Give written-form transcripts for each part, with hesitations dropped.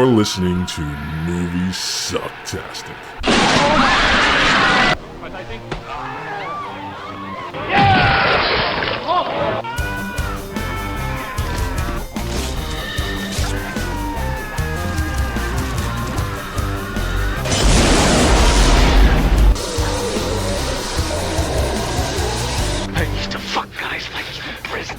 You're listening to Movie Sucktastic. I used to fuck guys like you in prison.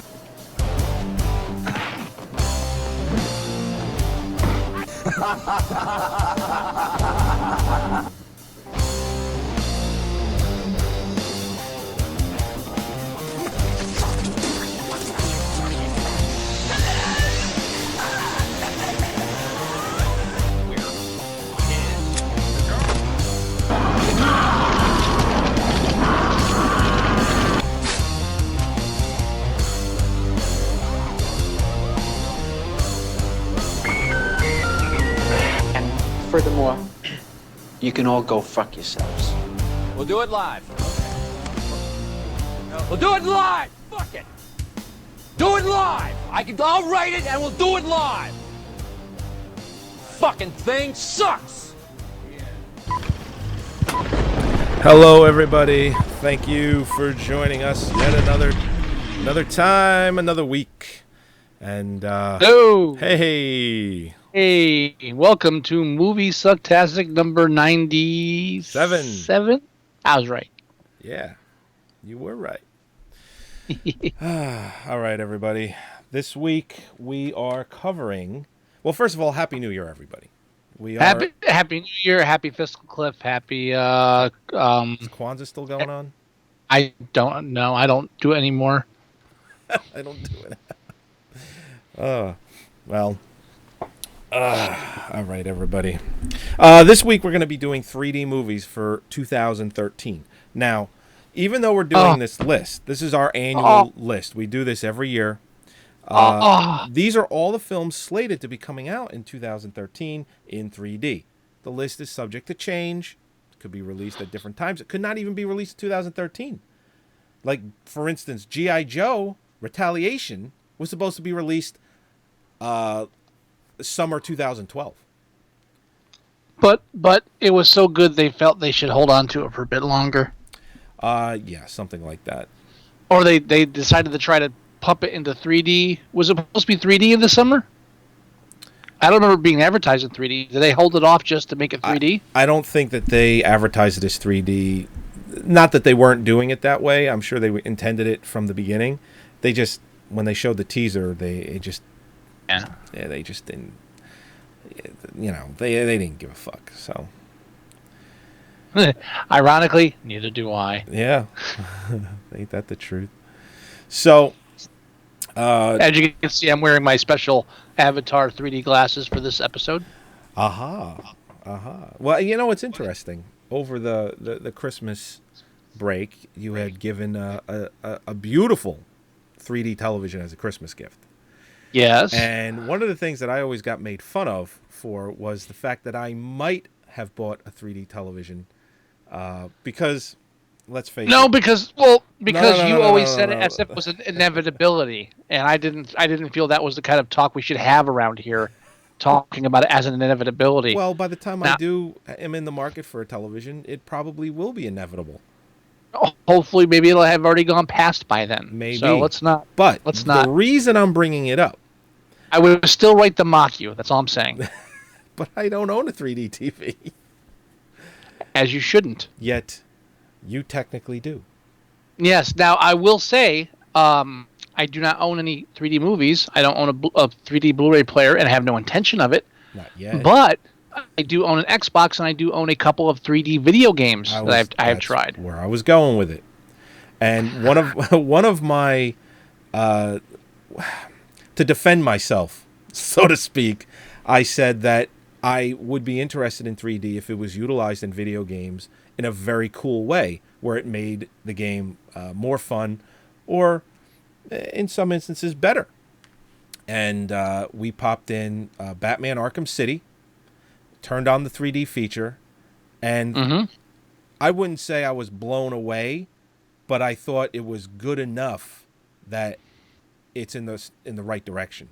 Furthermore, you can all go fuck yourselves. We'll do it live. We'll do it live. Fuck it. Do it live. I'll write it and we'll do it live. Fucking thing sucks. Hello, everybody. Thank you for joining us yet another time, another week. And Hello. hey. Hey, welcome to Movie Sucktastic number 97. I was right. Yeah, you were right. All right, everybody. This week we are covering. Well, first of all, Happy New Year, everybody. We are. Happy New Year, happy fiscal cliff, happy. Is Kwanzaa still going on? I don't know. I don't do it anymore. I don't do it. Well. All right, everybody. This week we're going to be doing 3D movies for 2013. Now, even though we're doing this list, this is our annual list. We do this every year. These are all the films slated to be coming out in 2013 in 3D. The list is subject to change. It could be released at different times. It could not even be released in 2013. Like, for instance, G.I. Joe Retaliation was supposed to be released summer 2012. But it was so good they felt they should hold on to it for a bit longer. Yeah, something like that. Or they decided to try to pump it into 3D. Was it supposed to be 3D in the summer? I don't remember being advertised in 3D. Did they hold it off just to make it 3D? I don't think that they advertised it as 3D. Not that they weren't doing it that way. I'm sure they intended it from the beginning. They just, when they showed the teaser, they just didn't. You know, they didn't give a fuck. So, ironically, neither do I. Yeah, ain't that the truth? So, as you can see, I'm wearing my special Avatar 3D glasses for this episode. Well, you know what's interesting? Over the Christmas break, you had given a beautiful 3D television as a Christmas gift. Yes. And one of the things that I always got made fun of for was the fact that I might have bought a 3D television because, let's face it. Because you always said it as if it was an inevitability, and I didn't feel that was the kind of talk we should have around here, talking about it as an inevitability. Well, by the time I am in the market for a television, it probably will be inevitable. Hopefully, maybe it'll have already gone past by then. Maybe. So let's not. But the reason I'm bringing it up, I would still right to mock you. That's all I'm saying. But I don't own a 3D TV. As you shouldn't. Yet, you technically do. Yes. Now, I will say, I do not own any 3D movies. I don't own a 3D Blu-ray player, and I have no intention of it. Not yet. But I do own an Xbox, and I do own a couple of 3D video games that I have tried. Where I was going with it, and one of my to defend myself, so to speak, I said that I would be interested in 3D if it was utilized in video games in a very cool way, where it made the game more fun, or in some instances better. And we popped in Batman Arkham City, turned on the 3D feature, and I wouldn't say I was blown away, but I thought it was good enough that it's in the right direction.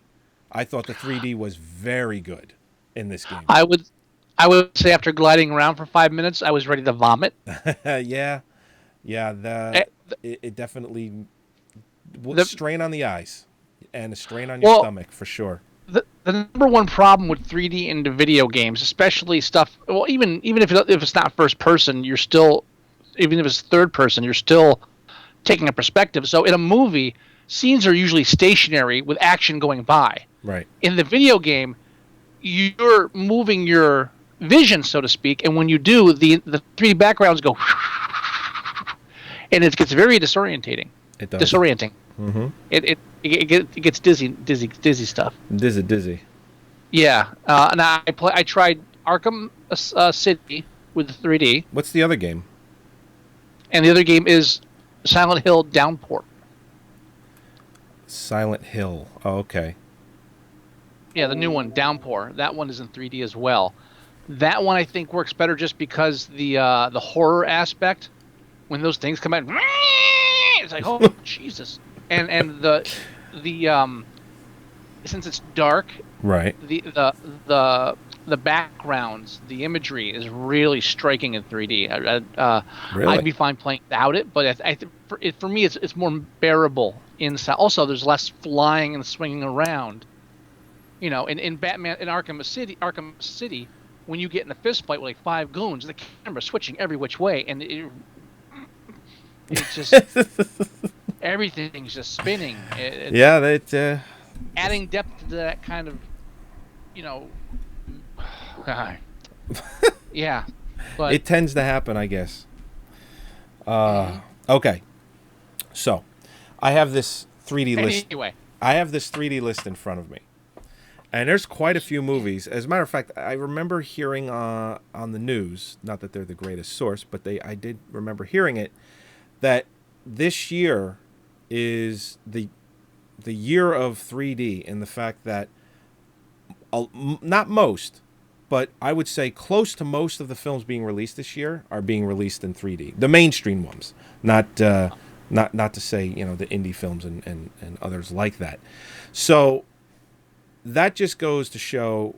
I thought the 3D was very good in this game. I would say after gliding around for 5 minutes, I was ready to vomit. Yeah. Eh, It definitely the- strain on the eyes and a strain on your stomach for sure. The number one problem with 3D into video games, especially stuff. Well, even if it's not first person, you're still, even if it's third person, you're still taking a perspective. So in a movie, scenes are usually stationary with action going by. Right. In the video game, you're moving your vision, so to speak, and when you do, the 3D backgrounds go, and it gets very disorientating. It does. Disorienting. Mm-hmm. It gets dizzy stuff. Dizzy. Yeah, and I tried Arkham City with the 3D, What's the other game? and the other game is Silent Hill Downpour. Silent Hill. Oh, okay. Yeah, the new one, Downpour. That one is in 3D as well. That one I think works better just because the horror aspect, when those things come out, it's like, oh Jesus, and the since it's dark, Right. the backgrounds, the imagery is really striking in 3D. Really? I'd be fine playing without it, but for me, it's more bearable inside. Also, there's less flying and swinging around. You know, in Batman, in Arkham City, when you get in a fist fight with like 5 goons, the camera's switching every which way, and it's just everything's just spinning. Yeah, that. Adding depth to that kind of, you know, yeah, but It tends to happen, I guess. Okay. So, I have this 3D list. anyway, I have this 3D list in front of me. And there's quite a few movies. As a matter of fact, I remember hearing on the news, not that they're the greatest source, but I did remember hearing it, that this year is the year of 3D, in the fact that not most, but I would say close to most of the films being released this year are being released in 3D. The mainstream ones, not to say, you know, the indie films and others like that. So that just goes to show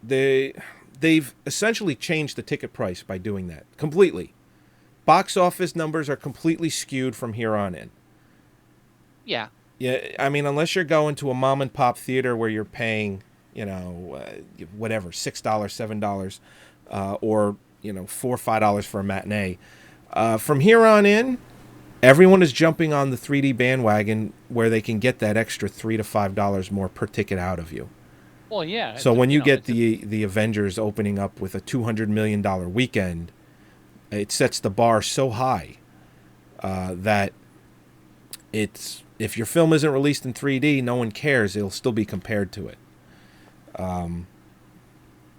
they've essentially changed the ticket price by doing that completely. Box office numbers are completely skewed from here on in. yeah, Yeah, I mean, unless you're going to a mom and pop theater where you're paying, you know, whatever, $6, $7, or, you know, $4 or $5 for a matinee. From here on in, everyone is jumping on the 3D bandwagon where they can get that extra $3 to $5 more per ticket out of you. well, yeah. So when you get the Avengers opening up with a $200 million weekend, it sets the bar so high that if your film isn't released in 3D, no one cares. It'll still be compared to it.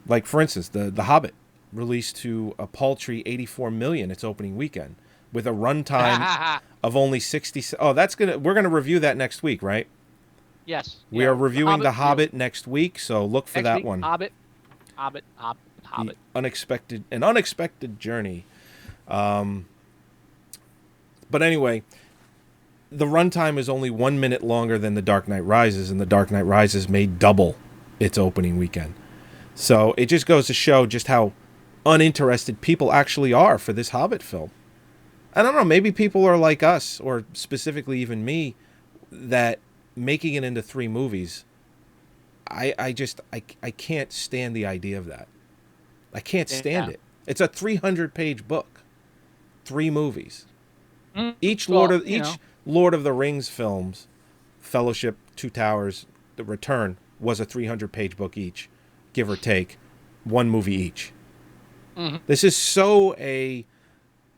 Like, for instance, The Hobbit released to a paltry $84 million its opening weekend with a runtime of only 60. Oh, we're gonna review that next week, right? Yes, We are reviewing The Hobbit next week, so look for that one. Hobbit. The unexpected journey. But anyway, the runtime is only 1 minute longer than The Dark Knight Rises, and The Dark Knight Rises made double its opening weekend. So it just goes to show just how uninterested people actually are for this Hobbit film. I don't know, maybe people are like us, or specifically even me, that making it into 3 movies, I can't stand the idea of that. I can't stand it. It's a 300-page book. 3 movies. Each Lord of the Rings films, Fellowship, Two Towers, The Return, was a 300-page book each, give or take, 1 movie each. Mm-hmm. This is so a,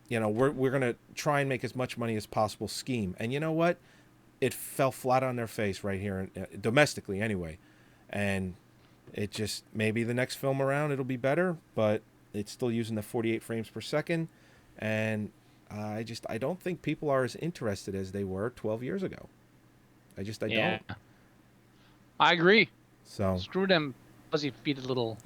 you know, we're going to try and make as much money as possible scheme. And you know what? It fell flat on their face right here, domestically anyway. And it just, maybe the next film around it'll be better, but it's still using the 48 frames per second. And I don't think people are as interested as they were 12 years ago. I don't. I agree. So Screw them fuzzy-feeted little...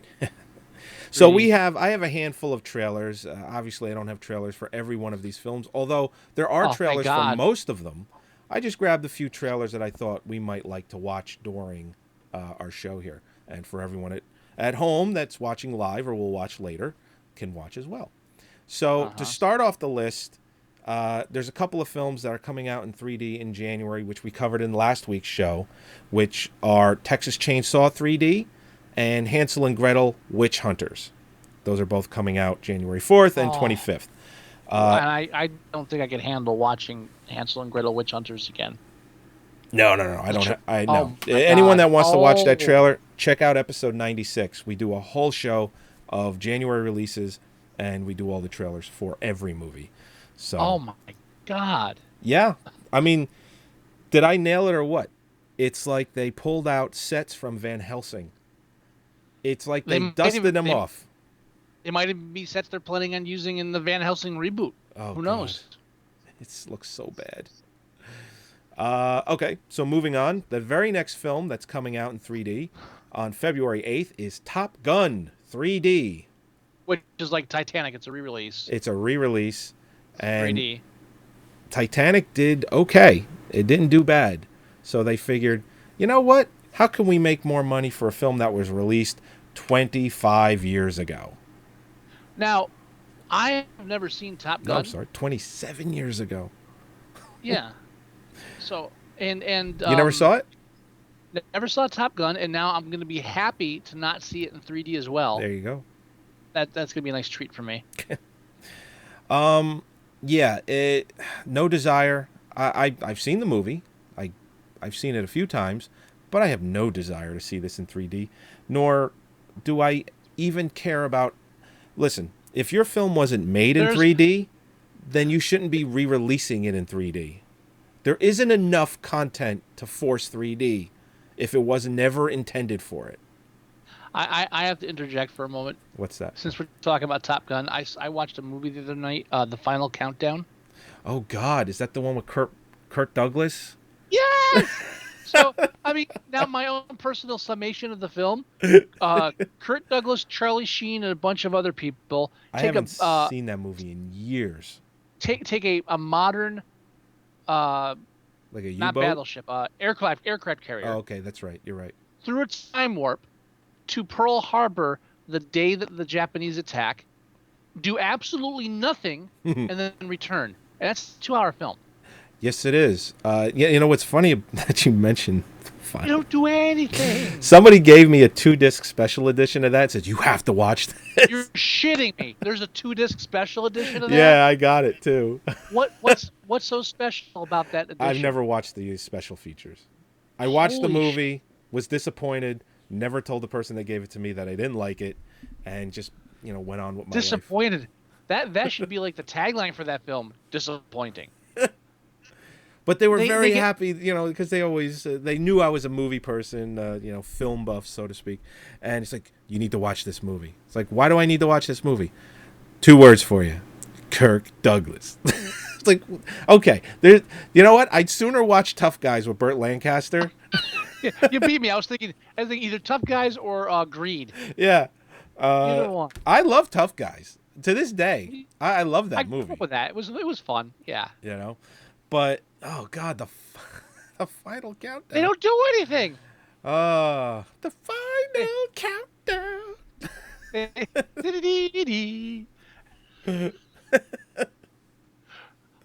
So I have a handful of trailers. Obviously, I don't have trailers for every one of these films, although there are trailers for most of them. I just grabbed a few trailers that I thought we might like to watch during our show here. And for everyone, at home that's watching live or will watch later can watch as well. So to start off the list, there's a couple of films that are coming out in 3D in January, which we covered in last week's show, which are Texas Chainsaw 3D and Hansel and Gretel Witch Hunters. Those are both coming out January 4th and 25th. And I don't think I could handle watching Hansel and Gretel Witch Hunters again. No. I don't. I know. Oh, Anyone God. that wants to watch that trailer, check out episode 96. We do a whole show of January releases, and we do all the trailers for every movie. So. Oh my God. Yeah. I mean, did I nail it or what? It's like they pulled out sets from Van Helsing. It's like they dusted them off. It might even be sets they're planning on using in the Van Helsing reboot. Oh, who knows? It looks so bad. Okay, so moving on. The very next film that's coming out in 3D on February 8th is Top Gun 3D. Which is like Titanic. It's a re-release. It's a re-release. And 3D. Titanic did okay. It didn't do bad. So they figured, you know what? How can we make more money for a film that was released 25 years ago? Now, I have never seen Top Gun. No, I'm sorry, 27 years ago. Yeah. So, and you never saw it? Never saw Top Gun, and now I'm going to be happy to not see it in 3D as well. There you go. That's going to be a nice treat for me. Yeah, no desire. I've seen the movie. I've seen it a few times, but I have no desire to see this in 3D, nor do I even care about... Listen, if your film wasn't made in 3D, then you shouldn't be re-releasing it in 3D. There isn't enough content to force 3D if it was never intended for it. I have to interject for a moment. What's that? Since we're talking about Top Gun, I watched a movie the other night, The Final Countdown. Oh, God. Is that the one with Kirk Douglas? Yes! So, I mean, now my own personal summation of the film, Kurt Douglas, Charlie Sheen, and a bunch of other people I haven't seen that movie in years. Take a modern, like a U-boat? not battleship, aircraft carrier. Oh, okay, that's right. You're right. Through its time warp to Pearl Harbor the day that the Japanese attack, do absolutely nothing, and then return. And that's a 2-hour film. Yes, it is. Yeah, you know what's funny that you mentioned? You don't do anything. Somebody gave me a 2-disc special edition of that. And said you have to watch this. You're shitting me. There's a 2-disc special edition of that. Yeah, I got it too. What's so special about that edition? I've never watched the special features. I watched the movie, was disappointed, never told the person that gave it to me that I didn't like it, and just went on with my life. Disappointed. That should be like the tagline for that film. Disappointing. But they were very happy, because they always they knew I was a movie person, film buff, so to speak. And it's like, you need to watch this movie. It's like, why do I need to watch this movie? 2 words for you: Kirk Douglas. It's like, okay, you know what? I'd sooner watch Tough Guys with Burt Lancaster. Yeah, you beat me. I was thinking either Tough Guys or Greed. Yeah, Either one. I love Tough Guys to this day. I love that movie. I grew up with that. It was fun. Yeah. But oh God, the final countdown. They don't do anything. The final countdown.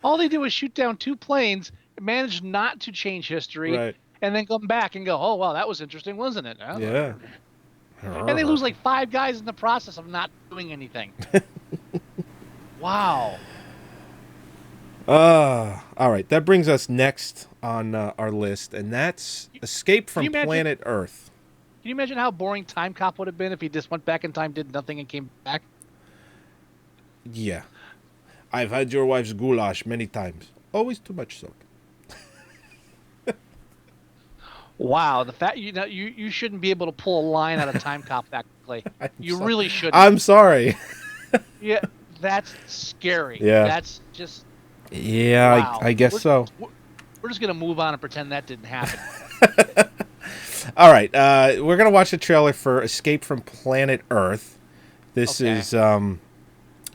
All they do is shoot down 2 planes, manage not to change history, Right. and then come back and go, oh, wow, that was interesting, wasn't it? Yeah. And they lose like 5 guys in the process of not doing anything. Wow. All right. That brings us next on our list, and that's Escape from Planet Earth. Can you imagine how boring Time Cop would have been if he just went back in time, did nothing, and came back? Yeah. I've had your wife's goulash many times. Always too much salt. Wow, the fact you shouldn't be able to pull a line out of Time Cop that quickly. You really shouldn't. I'm sorry. Yeah, that's scary. Yeah. That's just... Yeah, wow. I guess so. We're just going to move on and pretend that didn't happen. All right, we're going to watch the trailer for Escape from Planet Earth. This is... you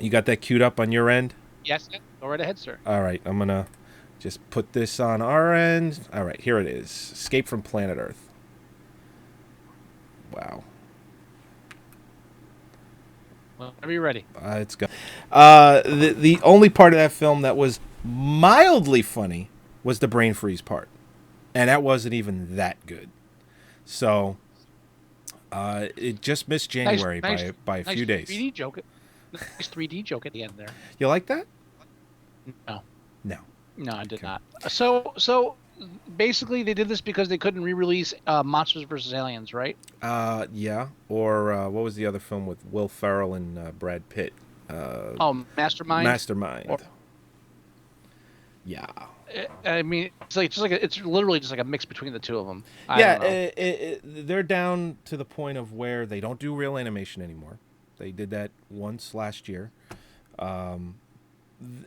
got that queued up on your end? Yes, go right ahead, sir. All right, I'm going to just put this on our end. All right, here it is. Escape from Planet Earth. Wow. Whenever you're ready. It's go. The only part of that film that was mildly funny was the brain freeze part, and that wasn't even that good. So it just missed January by a few days. 3D joke. Nice 3D joke at the end there. You like that? No. No. No, I did not. So basically, they did this because they couldn't re-release Monsters vs. Aliens, right? Yeah. Or what was the other film with Will Ferrell and Brad Pitt? Mastermind. Mastermind. Yeah. I mean, it's literally just like a mix between the two of them. They're down to the point of where they don't do real animation anymore. They did that once last year.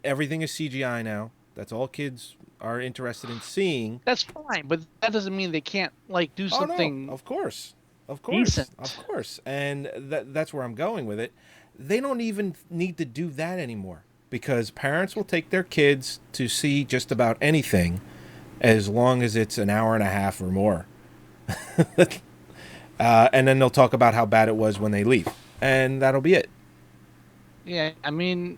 Everything is CGI now. That's all kids are interested in seeing. That's fine, but that doesn't mean they can't do something. No, of course, decent. of course, and that's where I'm going with it. They don't even need to do that anymore because parents will take their kids to see just about anything, as long as it's an hour and a half or more, and then they'll talk about how bad it was when they leave, and that'll be it. Yeah, I mean,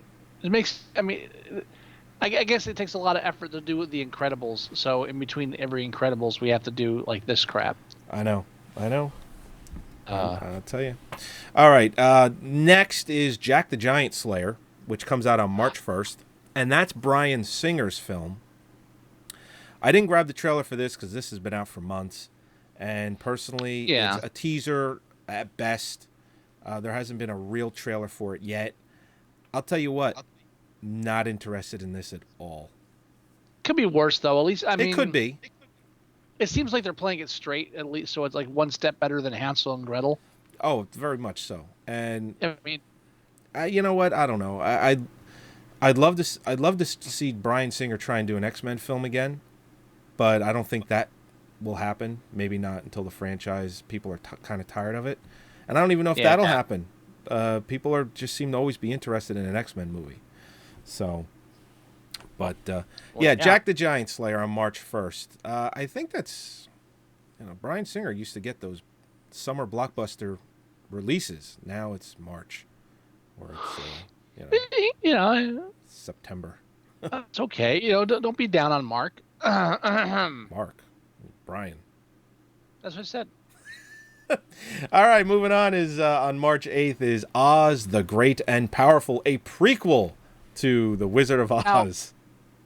I guess it takes a lot of effort to do The Incredibles. So in between every Incredibles, we have to do like this crap. I know. I'll tell you. All right. Next is Jack the Giant Slayer, which comes out on March 1st. And that's Bryan Singer's film. I didn't grab the trailer for this because this has been out for months. And personally, it's a teaser at best. There hasn't been a real trailer for it yet. I'll tell you what. Not interested in this at all. Could be worse though. At least it could be. It seems like they're playing it straight at least, so it's like one step better than Hansel and Gretel. Oh, very much so. And I mean, you know what? I don't know. I'd love to see Bryan Singer try and do an X-Men film again, but I don't think that will happen. Maybe not until the franchise people are kind of tired of it, and I don't even know if that'll happen. People just seem to always be interested in an X-Men movie. So, but Jack the Giant Slayer on March 1st. I think that's, Bryan Singer used to get those summer blockbuster releases. Now it's March, or it's September. It's okay. Don't be down on Mark. Mark, Brian. That's what I said. All right, moving on is on March 8th is Oz the Great and Powerful, a prequel to The Wizard of Oz.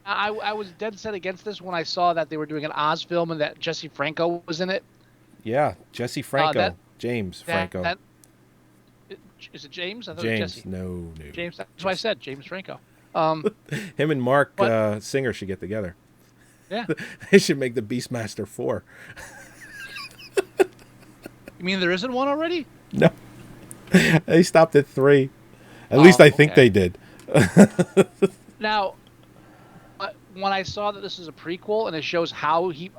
Now, I was dead set against this when I saw that they were doing an Oz film and that Jesse Franco was in it. Yeah, Jesse Franco. James Franco. Is it James? I thought James. It was Jesse. No. James. That's what I said. James Franco. Him and Mark Singer should get together. Yeah. They should make the Beastmaster 4. You mean there isn't one already? No. They stopped at 3. At least I think they did. Now, when I saw that this is a prequel and it shows how he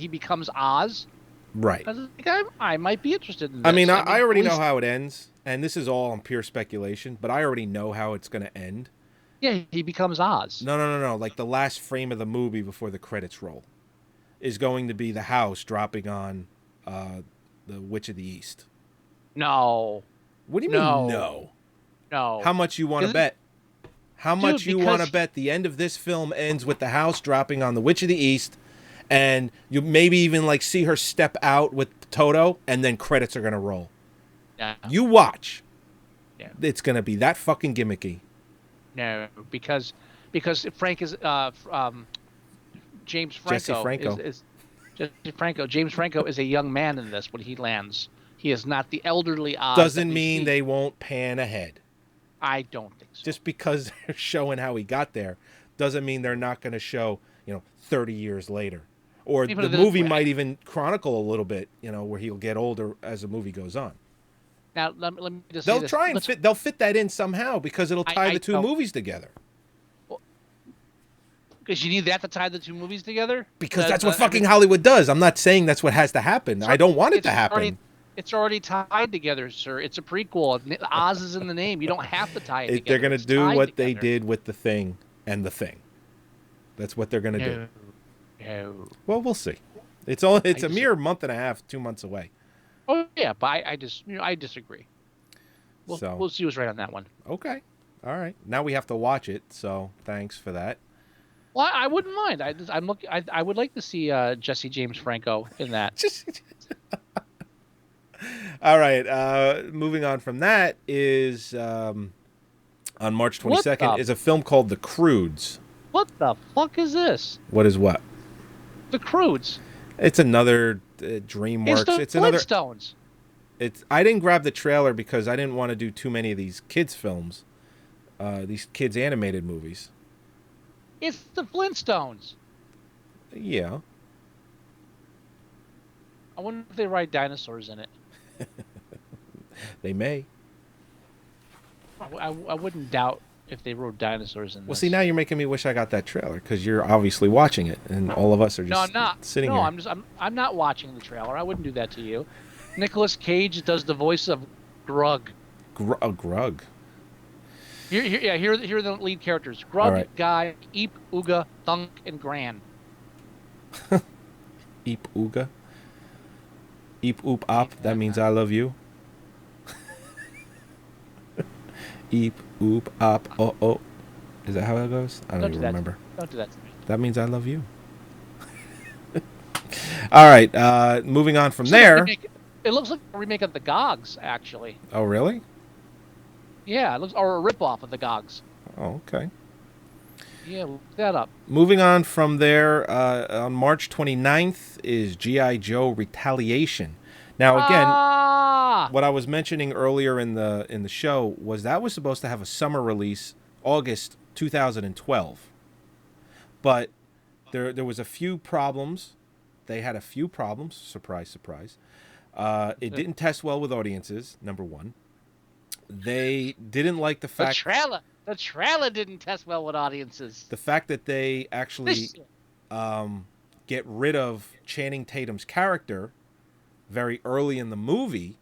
becomes Oz, right? I was like, I might be interested in this. I mean, I already know how it ends, and this is all on pure speculation, but I already know how it's going to end. Yeah, he becomes Oz. No. Like the last frame of the movie before the credits roll is going to be the house dropping on the Witch of the East. No. What do you mean no? No. How much you want to bet? How much you want to bet the end of this film ends with the house dropping on the Witch of the East, and you maybe even like see her step out with Toto, and then credits are going to roll. Yeah. You watch. Yeah. It's going to be that fucking gimmicky. No, because Frank is James Franco. Jesse Franco. Jesse Franco. James Franco is a young man in this when he lands. He is not the elderly Oz. Doesn't mean they won't pan ahead. I don't think so. Just because they're showing how he got there doesn't mean they're not going to show, 30 years later. Or the movie might even chronicle a little bit, where he'll get older as the movie goes on. Now, let me just They'll say this. try and they'll fit that in somehow because it'll tie the two movies together. Because you need that to tie the two movies together? Because that's what fucking Hollywood does. I'm not saying that's what has to happen. I don't want it to happen. It's already tied together, sir. It's a prequel. Oz is in the name. You don't have to tie it together. They're going to do what they did with The Thing and The Thing. That's what they're going to do. No. Well, we'll see. It's a mere month and a half, 2 months away. Oh yeah, but I disagree. We'll see who's right on that one. Okay. All right. Now we have to watch it, so thanks for that. Well, I wouldn't mind. I would like to see Jesse James Franco in that. All right. Moving on from that is on March 22nd is a film called The Croods. What the fuck is this? What is what? The Croods. It's another DreamWorks. It's the Flintstones. I didn't grab the trailer because I didn't want to do too many of these kids films, these kids animated movies. It's the Flintstones. Yeah. I wonder if they ride dinosaurs in it. They may. I wouldn't doubt if they rode dinosaurs in this. Well, see, now you're making me wish I got that trailer because you're obviously watching it, and all of us are just no, I'm not. sitting here. I'm not watching the trailer. I wouldn't do that to you. Nicolas Cage does the voice of Grug. Grug. Here are the lead characters: Grug, right. Guy, Eep, Ooga, Thunk, and Gran. Eep Ooga. Eep Oop Op. That means I love you. Eep Oop Op. Oh oh. Is that how it goes? I don't even remember. Don't do that to me. That means I love you. All right. Moving on from there. It looks like a remake of the Gogs, actually. Oh really? Yeah, it looks or a ripoff of the Gogs. Oh okay. Yeah, look that up. Moving on from there, on March 29th is G.I. Joe Retaliation. Now, again, what I was mentioning earlier in the show was that was supposed to have a summer release, August 2012. But there was a few problems. They had a few problems. Surprise, surprise. It didn't test well with audiences, number one. They didn't like the fact... The trailer didn't test well with audiences. The fact that they actually get rid of Channing Tatum's character very early in the movie,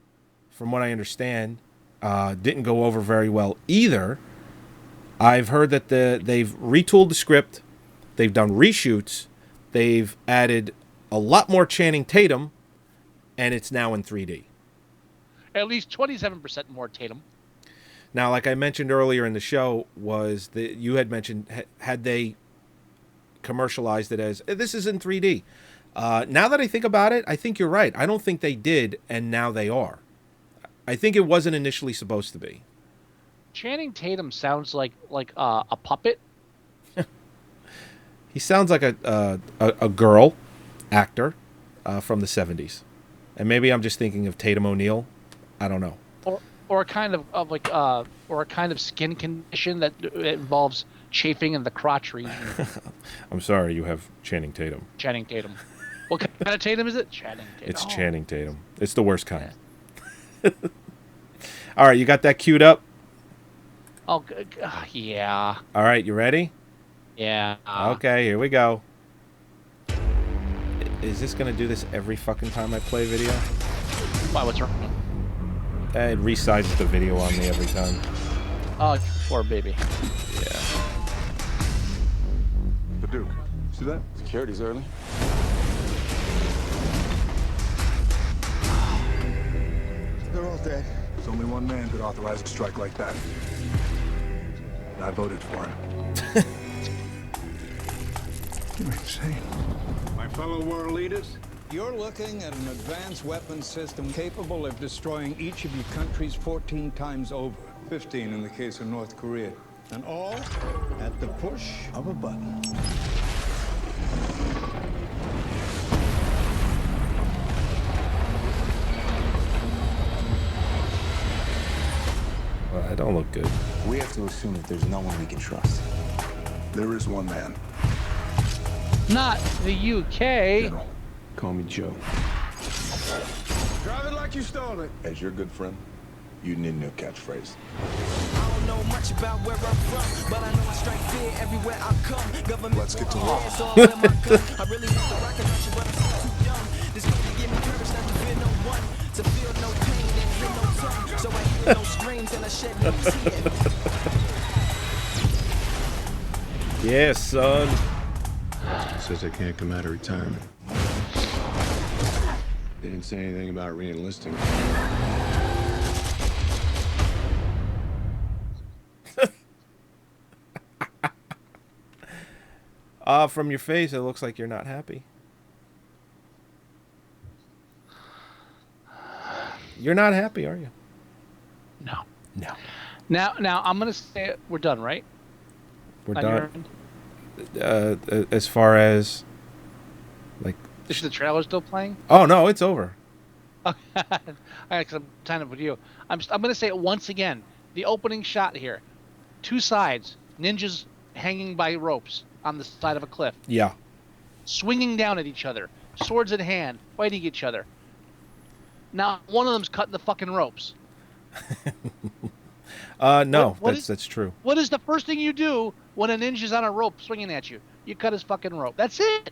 from what I understand, didn't go over very well either. I've heard that they've retooled the script, they've done reshoots, they've added a lot more Channing Tatum, and it's now in 3D. At least 27% more Tatum. Now, like I mentioned earlier in the show, was that you had mentioned had they commercialized it as this is in 3D. Now that I think about it, I think you're right. I don't think they did, and now they are. I think it wasn't initially supposed to be. Channing Tatum sounds like a puppet. He sounds like a girl actor from the 70s, and maybe I'm just thinking of Tatum O'Neal. I don't know. Or a kind of skin condition that involves chafing in the crotch region. I'm sorry, you have Channing Tatum. Channing Tatum. What kind of Tatum is it? Channing Tatum. It's Channing Tatum. It's the worst kind. Yeah. All right, you got that queued up? Oh, yeah. All right, you ready? Yeah. Okay, here we go. Is this going to do this every fucking time I play video? Why, what's wrong? It resizes the video on me every time. Oh, poor baby. Yeah. The Duke. See that? Security's early. They're all dead. There's only one man could authorize a strike like that. And I voted for him. You're insane. My fellow world leaders, you're looking at an advanced weapons system capable of destroying each of your countries 14 times over. 15 in the case of North Korea. And all at the push of a button. Well, that don't look good. We have to assume that there's no one we can trust. There is one man. Not the UK. General, call me Joe. drive it like you stole it. As your good friend, you need a new catchphrase. I don't know much about where I'm from, but I know I strike fear everywhere I come. Government Let's get to work. I really want to recognize you, but I'm still too young. This movie give me courage not to fear no one, to feel no pain and hear no tongue. So I hear no screams and I shed no tears. Yeah, son. Says I can't come out of retirement. They didn't say anything about re-enlisting. From your face, it looks like you're not happy. You're not happy, are you? No. No. Now I'm gonna say we're done, right? We're On done. your end? As far as, like... Is the trailer still playing? Oh, no, it's over. Okay. All right, because I'm tying up with you. I'm gonna say it once again. The opening shot here. Two sides. Ninjas hanging by ropes on the side of a cliff. Yeah. Swinging down at each other. Swords in hand. Fighting each other. Now, one of them's cutting the fucking ropes. No, What that's true. What is the first thing you do when a ninja's on a rope swinging at you? You cut his fucking rope. That's it.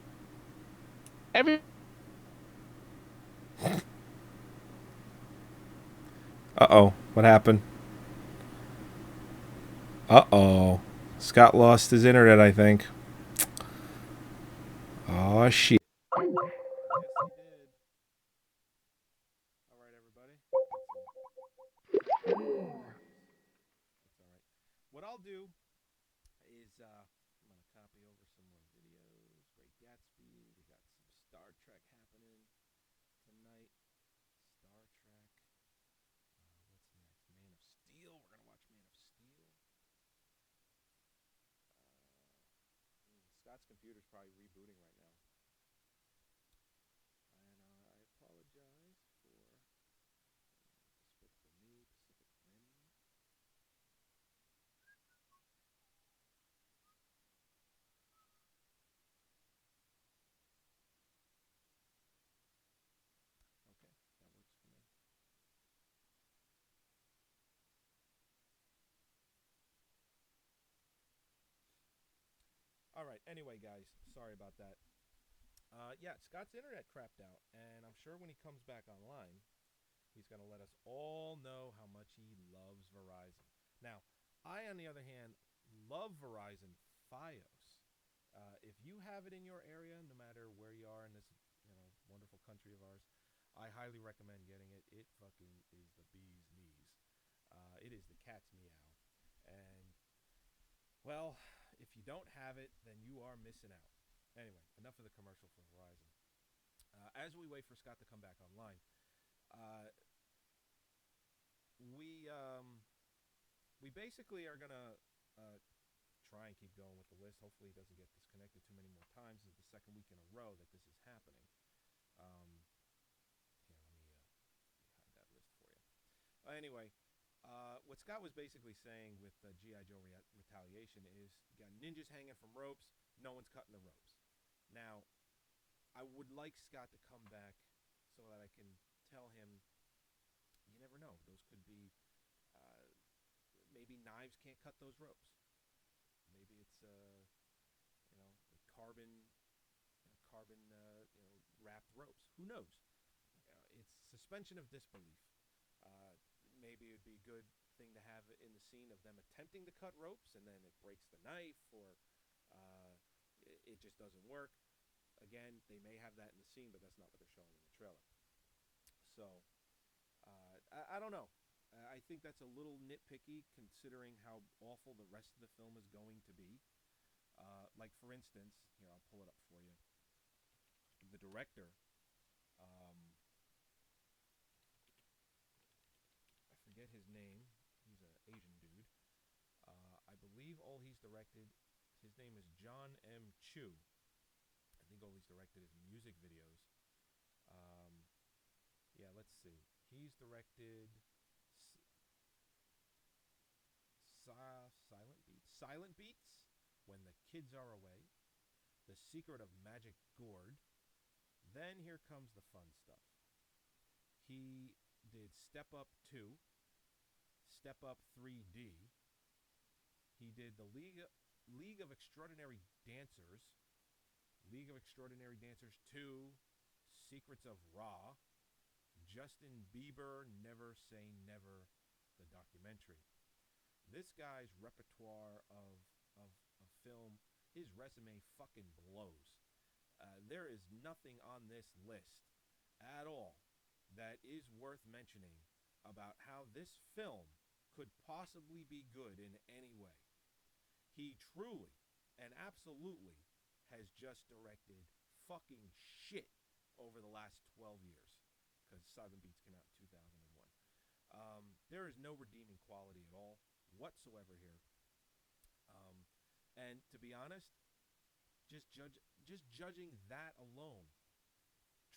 Uh-oh. What happened? Uh-oh. Scott lost his internet, I think. Oh, shit. Yes, he did. All right, everybody. That's all right. What I'll do is I'm going to copy over some more videos. Great Gatsby. We got some Star Trek happening tonight. Star Trek. What's next? Man of Steel. We're going to watch Man of Steel. Scott's computer's probably rebooting right now. And I apologize for Despicable Me, Pacific Rim. Okay, that works for me. All right, anyway, guys, sorry about that. Yeah, Scott's internet crapped out, and I'm sure when he comes back online, he's going to let us all know how much he loves Verizon. Now, I, on the other hand, love Verizon Fios. If you have it in your area, no matter where you are in this, wonderful country of ours, I highly recommend getting it. It fucking is the bee's knees. It is the cat's meow. And, well, if you don't have it, then you are missing out. Anyway, enough of the commercial for Verizon. As we wait for Scott to come back online, we basically are gonna try and keep going with the list. Hopefully, he doesn't get disconnected too many more times. This is the second week in a row that this is happening. Here, let me hide that list for you. Anyway, what Scott was basically saying with G.I. Joe Retaliation is you got ninjas hanging from ropes. No one's cutting the ropes. Now, I would like Scott to come back so that I can tell him, you never know. Those could be, maybe knives can't cut those ropes. Maybe it's, carbon wrapped ropes. Who knows? It's suspension of disbelief. Maybe it would be a good thing to have in the scene of them attempting to cut ropes and then it breaks the knife, or it just doesn't work. Again, they may have that in the scene, but that's not what they're showing in the trailer. So, I don't know. I think that's a little nitpicky considering how awful the rest of the film is going to be. Like, for instance, here, I'll pull it up for you. The director, I forget his name. He's an Asian dude. I believe all he's directed, his name is John M. Chu. I think all he's directed is music videos. Yeah, let's see. He's directed Silent Beats, When the Kids Are Away, The Secret of Magic Gourd. Then here comes the fun stuff. He did Step Up 2, Step Up 3D. He did the League of Extraordinary Dancers, League of Extraordinary Dancers 2, Secrets of Ra, Justin Bieber, Never Say Never, the documentary. This guy's repertoire of film, his resume fucking blows. There is nothing on this list at all that is worth mentioning about how this film could possibly be good in any way. He truly and absolutely has just directed fucking shit over the last 12 years, because Silent Beats came out in 2001. There is no redeeming quality at all whatsoever here. And to be honest, just judging that alone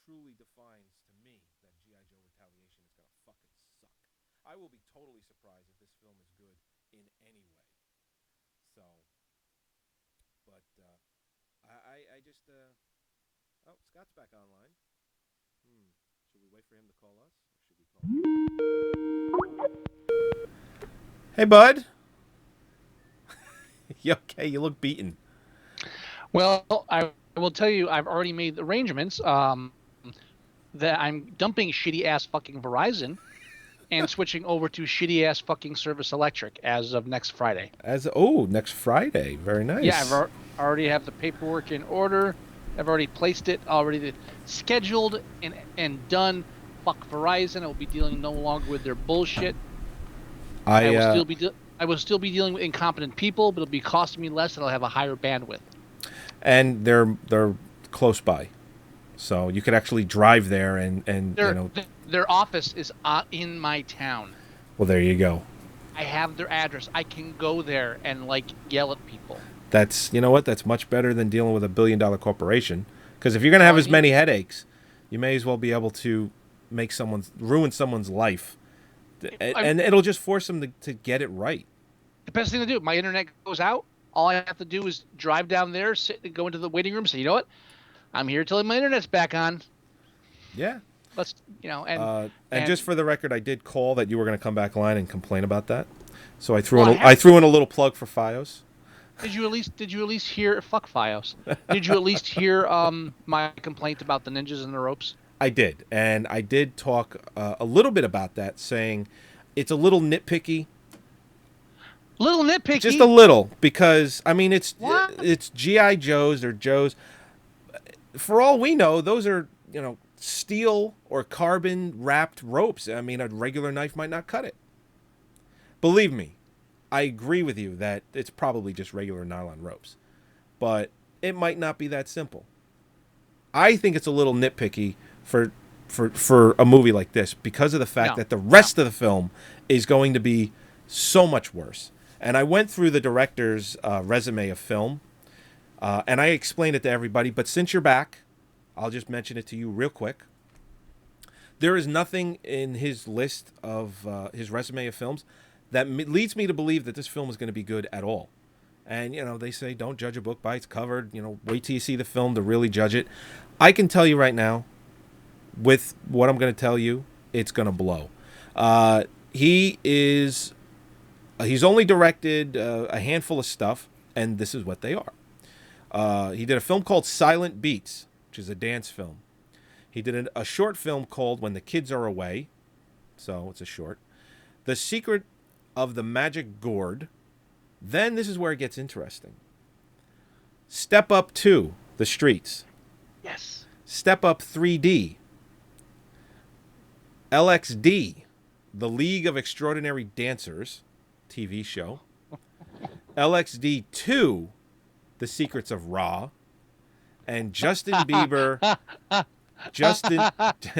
truly defines to me that G.I. Joe Retaliation is gonna fucking suck. I will be totally surprised if this film is good in any way. So, but I just oh, Scott's back online. Should we wait for him to call us, or should we call him? Hey, bud. You okay? You look beaten. Well, I will tell you, I've already made arrangements that I'm dumping shitty ass fucking Verizon and switching over to shitty ass fucking Service Electric as of next Friday. Next Friday. Very nice. Yeah, I've already have the paperwork in order. I've already placed it, already scheduled and done. Fuck Verizon. I will be dealing no longer with their bullshit. I will still be dealing with incompetent people, but it'll be costing me less, and I'll have a higher bandwidth. And they're close by, so you could actually drive there and their office is in my town. Well, there you go. I have their address. I can go there and yell at people. That's that's much better than dealing with a $1 billion corporation. Because if you're gonna have as many headaches, you may as well be able to ruin someone's life, and it'll just force them to get it right. The best thing to do. My internet goes out. All I have to do is drive down there, go into the waiting room, say, you know what? I'm here till my internet's back on. Yeah. Let's, and just for the record, I did call that you were going to come back line and complain about that. So I threw in a little plug for FiOS. Did you at least hear fuck FiOS? Did you at least hear my complaint about the ninjas and the ropes? I did, and I did talk a little bit about that, saying it's a little nitpicky. Little nitpicky. Just a little, because I mean it's G.I. Joes or Joes. For all we know, those are steel or carbon wrapped ropes. I mean, a regular knife might not cut it. Believe me, I agree with you that it's probably just regular nylon ropes, but it might not be that simple. I think it's a little nitpicky for a movie like this because of the fact that the rest of the film is going to be so much worse. And I went through the director's resume of film, and I explained it to everybody. But since you're back, I'll just mention it to you real quick. There is nothing in his list of his resume of films that leads me to believe that this film is going to be good at all. And, they say don't judge a book by its cover. Wait till you see the film to really judge it. I can tell you right now, with what I'm going to tell you, it's going to blow. He's only directed a handful of stuff, and this is what they are. He did a film called Silent Beats, which is a dance film. He did a short film called When the Kids Are Away, so it's a short. The Secret of the Magic Gourd. Then this is where it gets interesting. Step Up 2, The Streets. Yes. Step Up 3D. LXD, The League of Extraordinary Dancers. TV show. LXD 2, The Secrets of Ra, and Justin Bieber.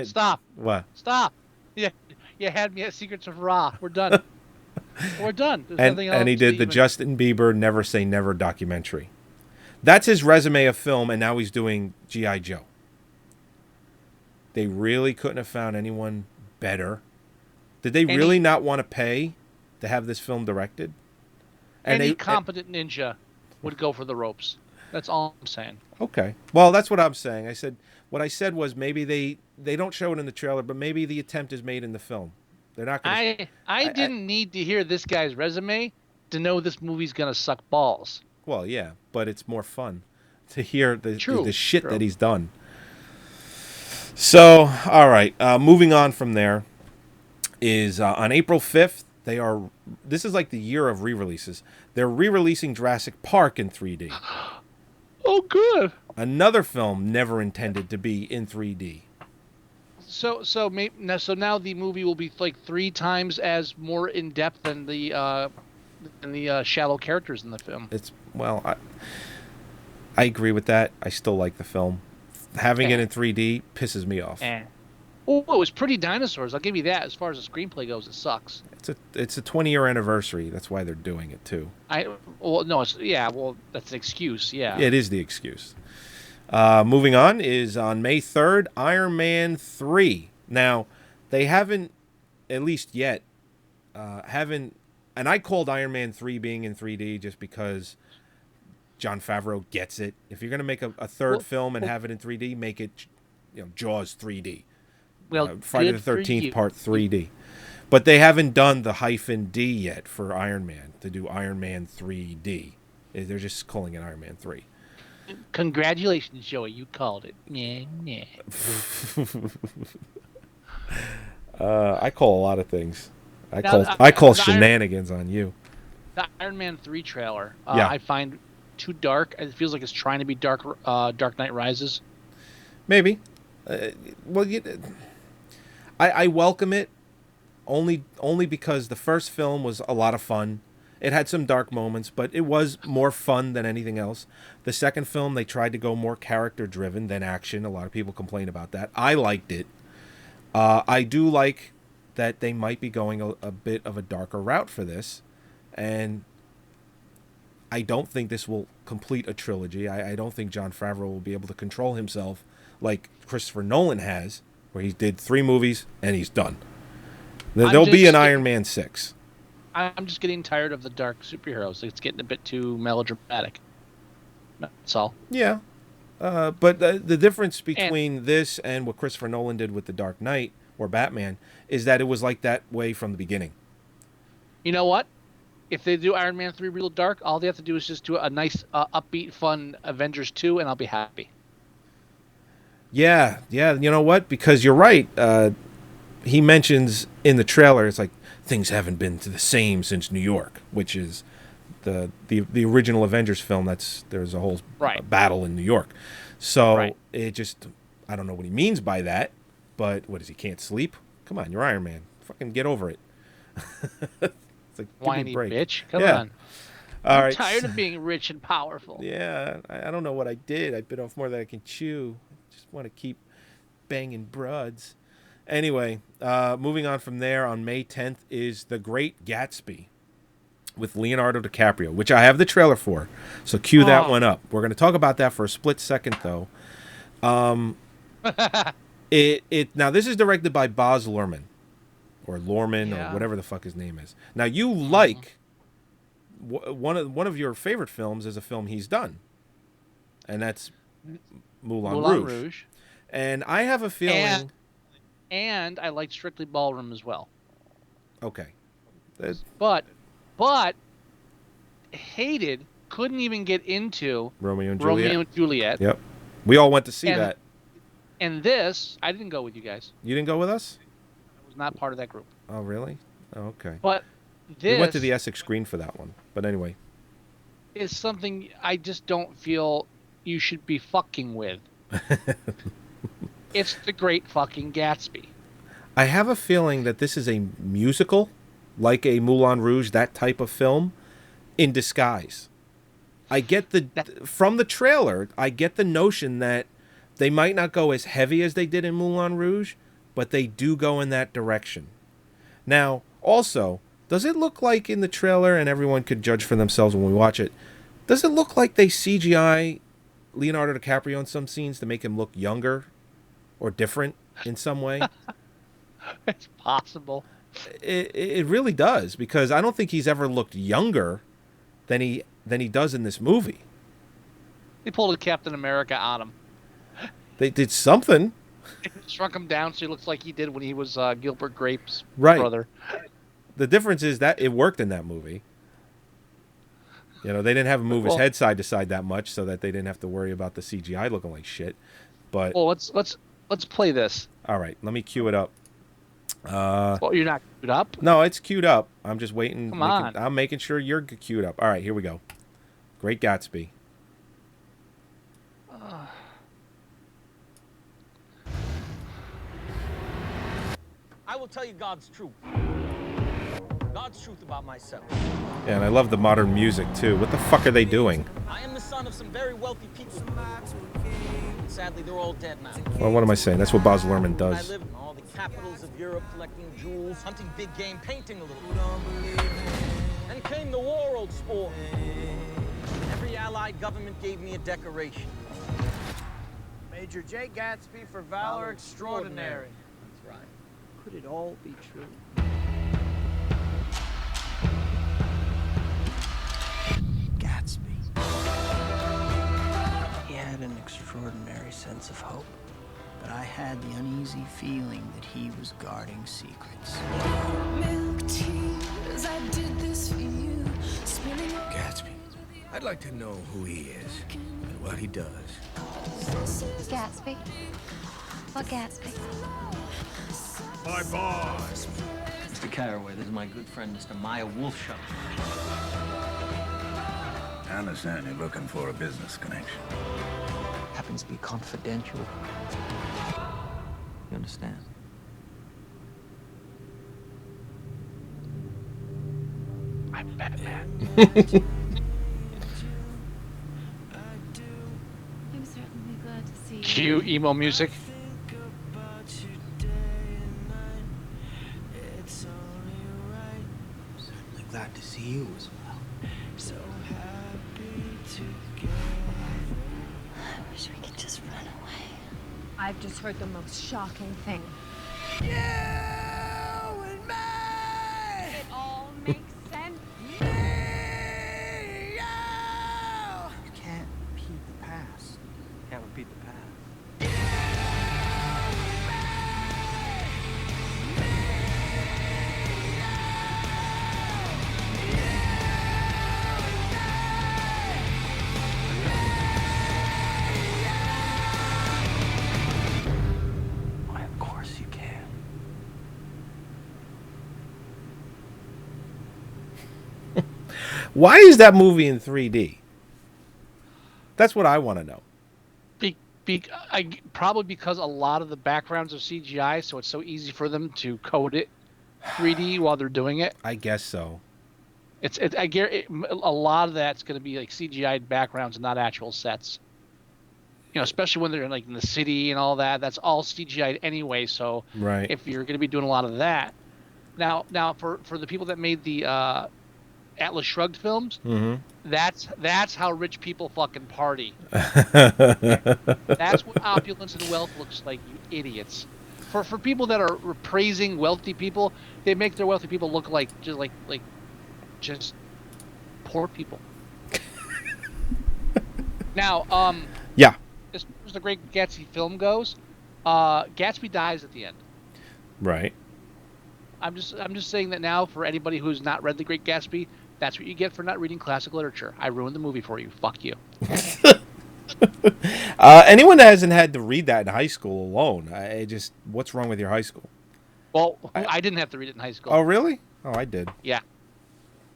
Stop. What? Stop. Yeah, you had me at Secrets of Ra. We're done. We're done. There's nothing else. And he did the Justin Bieber Never Say Never documentary. That's his resume of film, and now he's doing G.I. Joe. They really couldn't have found anyone better. Did they really not want to pay to have this film directed? And any competent ninja would go for the ropes. That's all I'm saying. Okay. Well, that's what I'm saying. What I said was maybe they don't show it in the trailer, but maybe the attempt is made in the film. They're not going to... I didn't need to hear this guy's resume to know this movie's going to suck balls. Well, yeah, but it's more fun to hear the shit that he's done. So, all right. Moving on from there is on April 5th, this is like the year of re-releases. They're re-releasing Jurassic Park in 3D. Oh, good. Another film never intended to be in 3D. So now the movie will be like 3 times as more in depth than the shallow characters in the film. I agree with that. I still like the film. Having it in 3D pisses me off. Oh, it was pretty dinosaurs. I'll give you that. As far as the screenplay goes, it sucks. It's a 20-year anniversary. That's why they're doing it too. That's an excuse. Yeah. It is the excuse. Moving on is on May 3rd, Iron Man 3. Now, they haven't, at least yet, and I called Iron Man 3 being in 3D just because Jon Favreau gets it. If you're going to make a third film and have it in 3D, make it, Jaws 3D. Well, Friday the 13th Part 3D. But they haven't done the -D yet for Iron Man, to do Iron Man 3D. They're just calling it Iron Man 3. Congratulations, Joey. You called it. Yeah. I call a lot of things. I call shenanigans on you. The Iron Man 3 trailer, Yeah. I find too dark. It feels like it's trying to be Dark Knight Rises. Maybe. I welcome it only because the first film was a lot of fun. It had some dark moments, but it was more fun than anything else. The second film, they tried to go more character-driven than action. A lot of people complain about that. I liked it. I do like that they might be going a bit of a darker route for this. And I don't think this will complete a trilogy. I don't think Jon Favreau will be able to control himself like Christopher Nolan has, where he did 3 movies and he's done. There'll be an Iron Man 6. I'm just getting tired of the dark superheroes. It's getting a bit too melodramatic. That's all. Yeah. But the difference between this and what Christopher Nolan did with The Dark Knight or Batman is that it was like that way from the beginning. You know what? If they do Iron Man 3 real dark, all they have to do is just do a nice, upbeat, fun Avengers 2, and I'll be happy. Yeah. You know what? Because you're right. He mentions in the trailer, it's like, things haven't been the same since New York, which is the original Avengers film. There's a whole battle in New York. So it just, I don't know what he means by that, but what is he can't sleep? Come on, you're Iron Man. Fucking get over it. It's like, whiny bitch. Come on. All I'm right. tired of being rich and powerful. Yeah, I don't know what I did. I bit off more than I can chew. I just want to keep banging broads. Anyway, moving on from there, on May 10th is The Great Gatsby with Leonardo DiCaprio, which I have the trailer for. So cue that one up. We're going to talk about that for a split second, though. Now, this is directed by Baz Luhrmann, or Lorman, or whatever the fuck his name is. Now, you like one of your favorite films is a film he's done, and that's Moulin Rouge. And I have a feeling... And I liked Strictly Ballroom as well. Okay. But hated, couldn't even get into Romeo and Juliet. Yep. We all went to see that. And this, I didn't go with you guys. You didn't go with us? I was not part of that group. Oh, really? Oh, okay. But this... We went to the Essex screen for that one. But anyway. Is something I just don't feel you should be fucking with. It's The Great fucking Gatsby. I have a feeling that this is a musical, like a Moulin Rouge, that type of film, in disguise. I get from the trailer, I get the notion that they might not go as heavy as they did in Moulin Rouge, but they do go in that direction. Now, also, does it look like in the trailer, and everyone could judge for themselves when we watch it, does it look like they CGI Leonardo DiCaprio in some scenes to make him look younger? Or different in some way? It's possible. It really does, because I don't think he's ever looked younger than he does in this movie. They pulled a Captain America on him. They did something. Shrunk him down so he looks like he did when he was Gilbert Grape's brother. The difference is that it worked in that movie. They didn't have him move his head side to side that much, so that they didn't have to worry about the CGI looking like shit. But let's play this. All right, let me cue it up. Well, you're not queued up? No, it's queued up. I'm just waiting. Come on. I'm making sure you're queued up. All right, here we go. Great Gatsby. I will tell you God's truth. God's truth about myself. Yeah, and I love the modern music too. What the fuck are they doing? I am the son of some very wealthy people. Sadly, they're all dead now. Well, what am I saying? That's what Baz Luhrmann I does. lived in all the capitals of Europe, collecting jewels, hunting big game, painting a little. Then came the war, old sport. Every allied government gave me a decoration. Major J. Gatsby for valor extraordinary. That's right. Could it all be true? Gatsby. He had an extraordinary sense of hope, but I had the uneasy feeling that he was guarding secrets. Milk tears, I did this for you. Gatsby. I'd like to know who he is and what he does. Gatsby? What Gatsby? My boss. Mr. Carraway, this is my good friend, Mr. Meyer Wolfshock. I understand you're looking for a business connection. Happens to be confidential. You understand? I'm Batman. I'm certainly glad to see you. Cue emo music. Certainly glad to see you as well. So happy together. I wish we could just run away. I've just heard the most shocking thing. You and me. It all makes sense. Me, you. You can't repeat the past. Can't repeat the past. Why, of course you can. Why is that movie in 3D? That's what I want to know. Probably because a lot of the backgrounds are CGI, so it's so easy for them to code it 3D while they're doing it. I guess so. I guarantee a lot of that's going to be like CGI backgrounds and not actual sets. You know, especially when they're in the city and all that. That's all CGI anyway. So Right. if you're going to be doing a lot of that, now for the people that made the Atlas Shrugged films, that's how rich people fucking party. That's what opulence and wealth looks like, you idiots. For people that are praising wealthy people, they make their wealthy people look like just poor people. Now, yeah. As far as the Great Gatsby film goes, Gatsby dies at the end. Right. I'm just saying that now for anybody who's not read The Great Gatsby, that's what you get for not reading classic literature. I ruined the movie for you. Fuck you. Anyone that hasn't had to read that in high school alone, what's wrong with your high school? Well, I didn't have to read it in high school. Oh, really? Oh, I did. Yeah.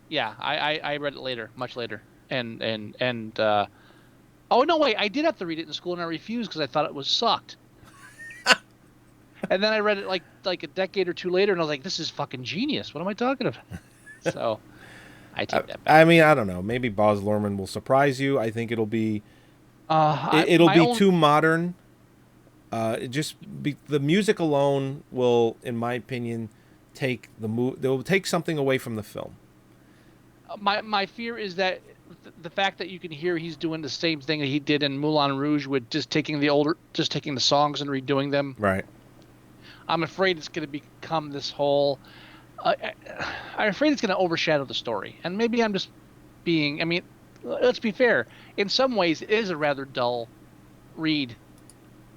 Yeah, I read it later, much later. And oh, no, wait, I did have to read it in school, and I refused because I thought it was sucked. And then I read it like a decade or two later, and I was like, this is fucking genius. What am I talking about? So I take that back. I mean, I don't know. Maybe Baz Luhrmann will surprise you. I think it'll be too modern. The music alone will, in my opinion, take they'll take something away from the film. My fear is that the fact that you can hear he's doing the same thing that he did in Moulin Rouge with just taking the songs and redoing them. Right. I'm afraid it's going to become this whole. I'm afraid it's going to overshadow the story, and maybe I'm just being. I mean, let's be fair. In some ways, it is a rather dull read.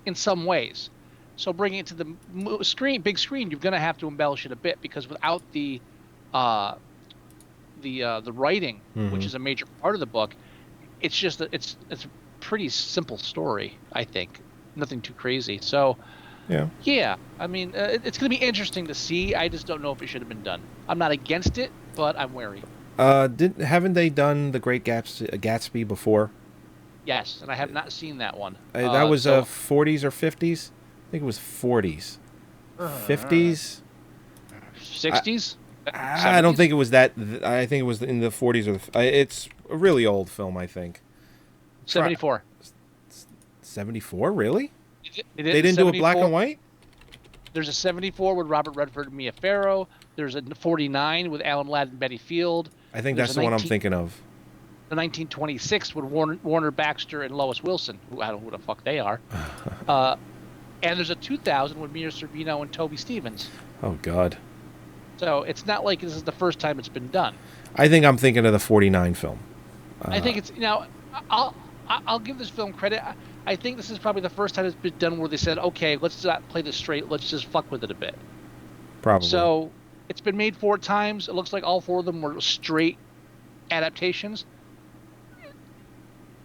In some ways, so bringing it to the big screen, you're going to have to embellish it a bit because without the writing, which is a major part of the book, it's just it's a pretty simple story. I think nothing too crazy. So. Yeah. I mean, it's going to be interesting to see. I just don't know if it should have been done. I'm not against it, but I'm wary. Haven't they done The Great Gatsby before? Yes, and I have not seen that one. That was 40s or 50s? I think it was 40s. 50s? 60s? I don't think it was that. I think it was in the 40s or it's a really old film. I think 74. 74, really? They They didn't do a black and white. There's a 74 with Robert Redford and Mia Farrow. There's a 49 with Alan Ladd and Betty Field. I think that's the one I'm thinking of. The 1926 with Warner Baxter and Lois Wilson, who I don't know who the fuck they are. And there's a 2000 with Mira Sorvino and Toby Stevens. Oh God. So it's not like this is the first time it's been done. I think I'm thinking of the 49 film. I think it's I'll give this film credit. I think this is probably the first time it's been done where they said, okay, let's not play this straight. Let's just fuck with it a bit. Probably. So it's been made 4 times. It looks like all 4 of them were straight adaptations.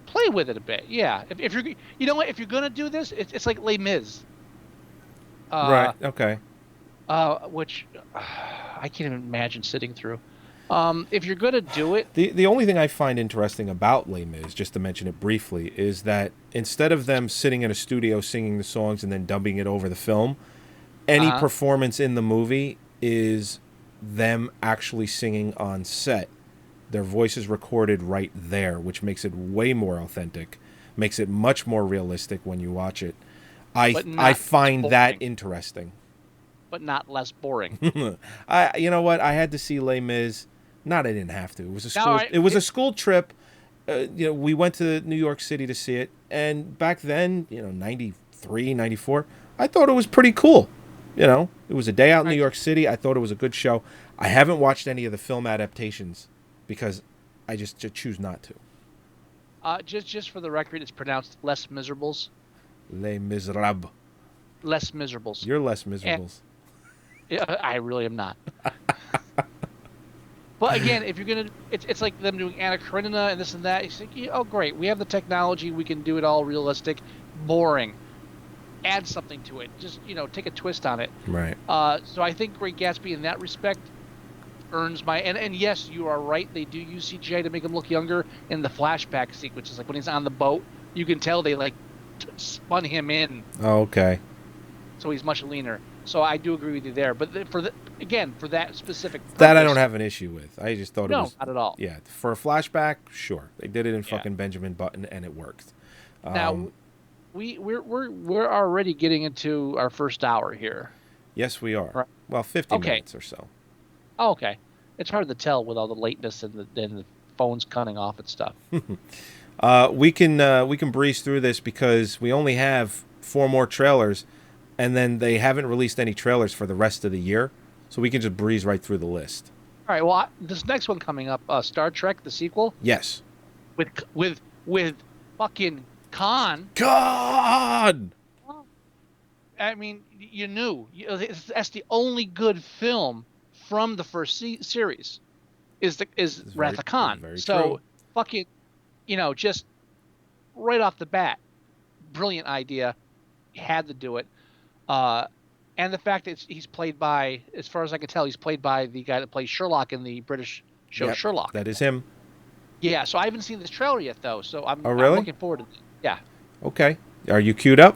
Play with it a bit, yeah. If you're, you know what, if you're gonna do this, it's like Les Mis. Right. Okay. Which I can't even imagine sitting through. If you're gonna do it, the only thing I find interesting about Les Mis, just to mention it briefly, is that instead of them sitting in a studio singing the songs and then dubbing it over the film, any performance in the movie is them actually singing on set. Their voice is recorded right there, which makes it way more authentic, makes it much more realistic when you watch it. I find that interesting. But not less boring. You know what? I had to see Les Mis. Not I didn't have to. It was a school. It was a school trip. We went to New York City to see it, and back then, 93, 94, I thought it was pretty cool. It was a day out in New York City. I thought it was a good show. I haven't watched any of the film adaptations because I just choose not to. Just for the record, it's pronounced Les Miserables. Les Miserables. Les Miserables. You're Les Miserables. I really am not. But again, if you're gonna, it's like them doing Anna Karenina and this and that. It's like, oh great, we have the technology, we can do it all realistic. Boring. Add something to it. Just take a twist on it. Right. So I think Great Gatsby in that respect earns my and yes, you are right. They do use CGI to make him look younger in the flashback sequences, like when he's on the boat. You can tell they spun him in. Oh, okay. So he's much leaner. So I do agree with you there. But for that specific purpose, that I don't have an issue with. I just thought it was not at all. Yeah, for a flashback, sure. They did it in fucking Benjamin Button, and it worked. Now we're already getting into our first hour here. Yes, we are. Right. Well, 50 minutes or so. Oh, okay. It's hard to tell with all the lateness and the phones cutting off and stuff. We can breeze through this because we only have 4 more trailers, and then they haven't released any trailers for the rest of the year, so we can just breeze right through the list. All right. Well, this next one coming up, Star Trek, the sequel. Yes. With fucking Khan. God. I mean, you knew. That's the only good film from the first series. Is Wrath of Khan. So true. Fucking, just right off the bat, brilliant idea. Had to do it. And the fact that he's played by, as far as I can tell, he's played by the guy that plays Sherlock in the British show Sherlock. That is him. Yeah, so I haven't seen this trailer yet, though, so I'm looking forward to it. Yeah. Okay. Are you queued up?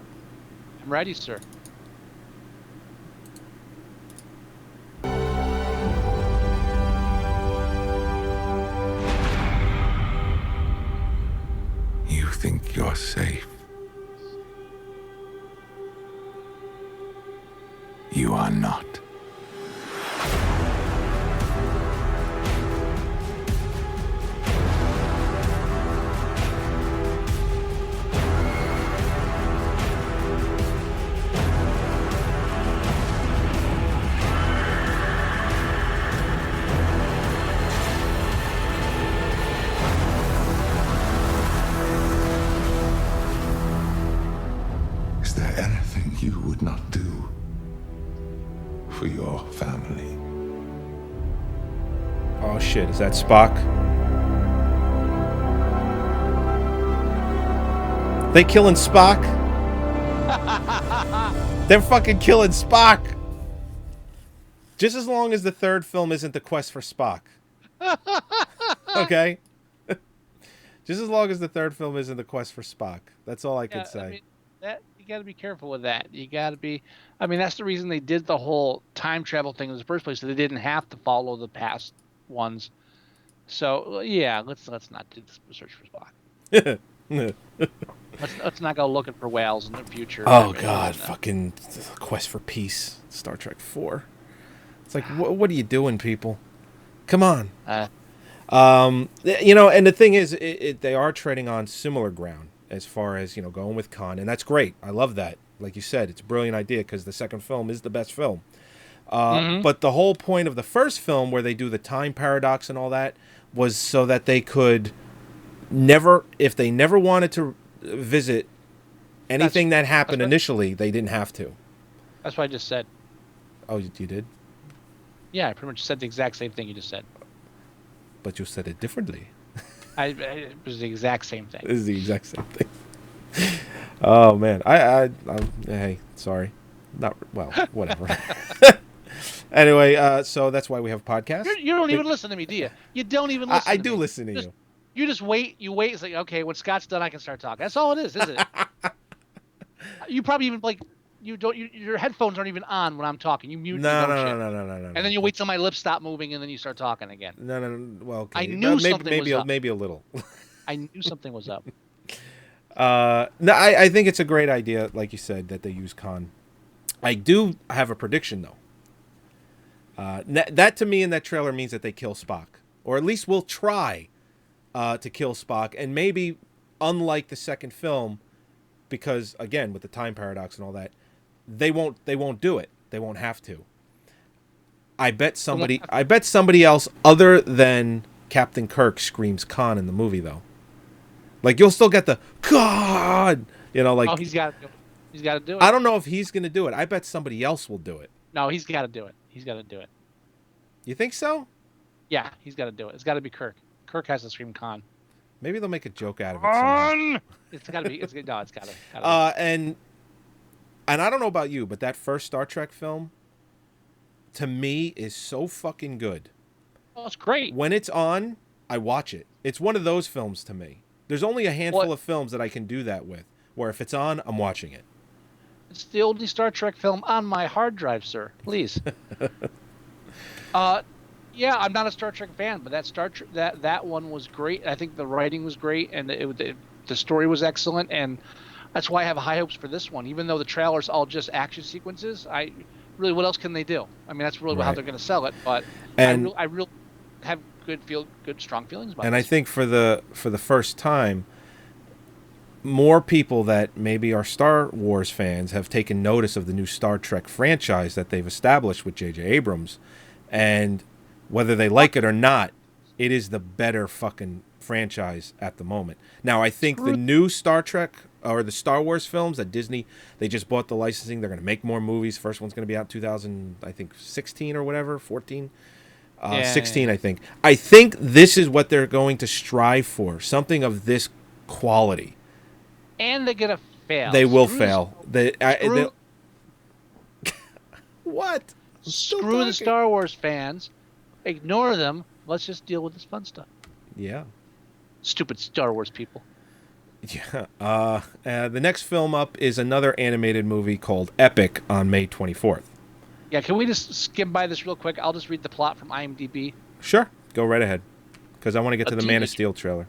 I'm ready, sir. You think you're safe. You are not. Is there anything you would not do for your family? Oh shit, is that Spock? They killing Spock? They're fucking killing Spock! Just as long as the third film isn't the quest for Spock. Okay? Just as long as the third film isn't the quest for Spock. That's all I can say. I mean, You got to be careful with that. You got to be. I mean, that's the reason they did the whole time travel thing in the first place, so they didn't have to follow the past ones. So yeah, let's not do this search for Spock. Let's not go looking for whales in the future. Oh God, fucking Quest for Peace, Star Trek 4. It's like, what are you doing, people? Come on. And the thing is, they are treading on similar ground as far as going with Khan, and that's great. I love that. Like you said, it's a brilliant idea because the second film is the best film. But the whole point of the first film, where they do the time paradox and all that, was so that they could if they never wanted to visit anything that happened initially, they didn't have to. That's what I just said. Oh, you did? Yeah, I pretty much said the exact same thing you just said. But you said it differently. It was the exact same thing. It is the exact same thing. Oh man, hey, sorry, not well, whatever. Anyway, so that's why we have a podcast. You don't even listen to me, do you? You don't even listen. I do listen to you. You just wait. You wait. It's like, okay, when Scott's done, I can start talking. That's all it is, isn't it? You probably even your headphones aren't even on when I'm talking. You mute. No. And then you wait till my lips stop moving, and then you start talking again. No. Well, okay. I knew something was up. Maybe a little. I knew something was up. No, I think it's a great idea, like you said, that they use Khan. I do have a prediction though. That to me in that trailer means that they kill Spock, or at least will try to kill Spock, and maybe unlike the second film, because again with the time paradox and all that. They won't do it. They won't have to. I bet somebody else other than Captain Kirk screams Khan in the movie though. Like you'll still get the God, like oh, he's got to do it. I don't know if he's going to do it. I bet somebody else will do it. No, he's got to do it. He's got to do it. You think so? Yeah, he's got to do it. It's got to be Kirk. Kirk has to scream Khan. Maybe they'll make a joke out of it somehow. It's got to be. It's got to. And I don't know about you, but that first Star Trek film, to me, is so fucking good. Oh, it's great. When it's on, I watch it. It's one of those films to me. There's only a handful of films that I can do that with, where if it's on, I'm watching it. It's the only Star Trek film on my hard drive, sir. Please. Yeah, I'm not a Star Trek fan, but that one was great. I think the writing was great, and the story was excellent, and that's why I have high hopes for this one. Even though the trailer's all just action sequences, what else can they do? I mean, that's really how they're going to sell it. But I really have good, strong feelings about it. And I think for the first time, more people that maybe are Star Wars fans have taken notice of the new Star Trek franchise that they've established with J.J. Abrams, and whether they like it or not, it is the better fucking franchise at the moment. Now, I think the new Star Trek or the Star Wars films that Disney, they just bought the licensing. They're going to make more movies. First one's going to be out 2016 or whatever, 14, 16, I think. I think this is what they're going to strive for, something of this quality. And they're going to fail. They will fail. What? Screw the Star Wars fans. Ignore them. Let's just deal with this fun stuff. Yeah. Stupid Star Wars people. Yeah. The next film up is another animated movie called Epic on May 24th. Yeah, can we just skim by this real quick? I'll just read the plot from IMDb. Sure. Go right ahead. Because I want to get to the Man of Steel trailer.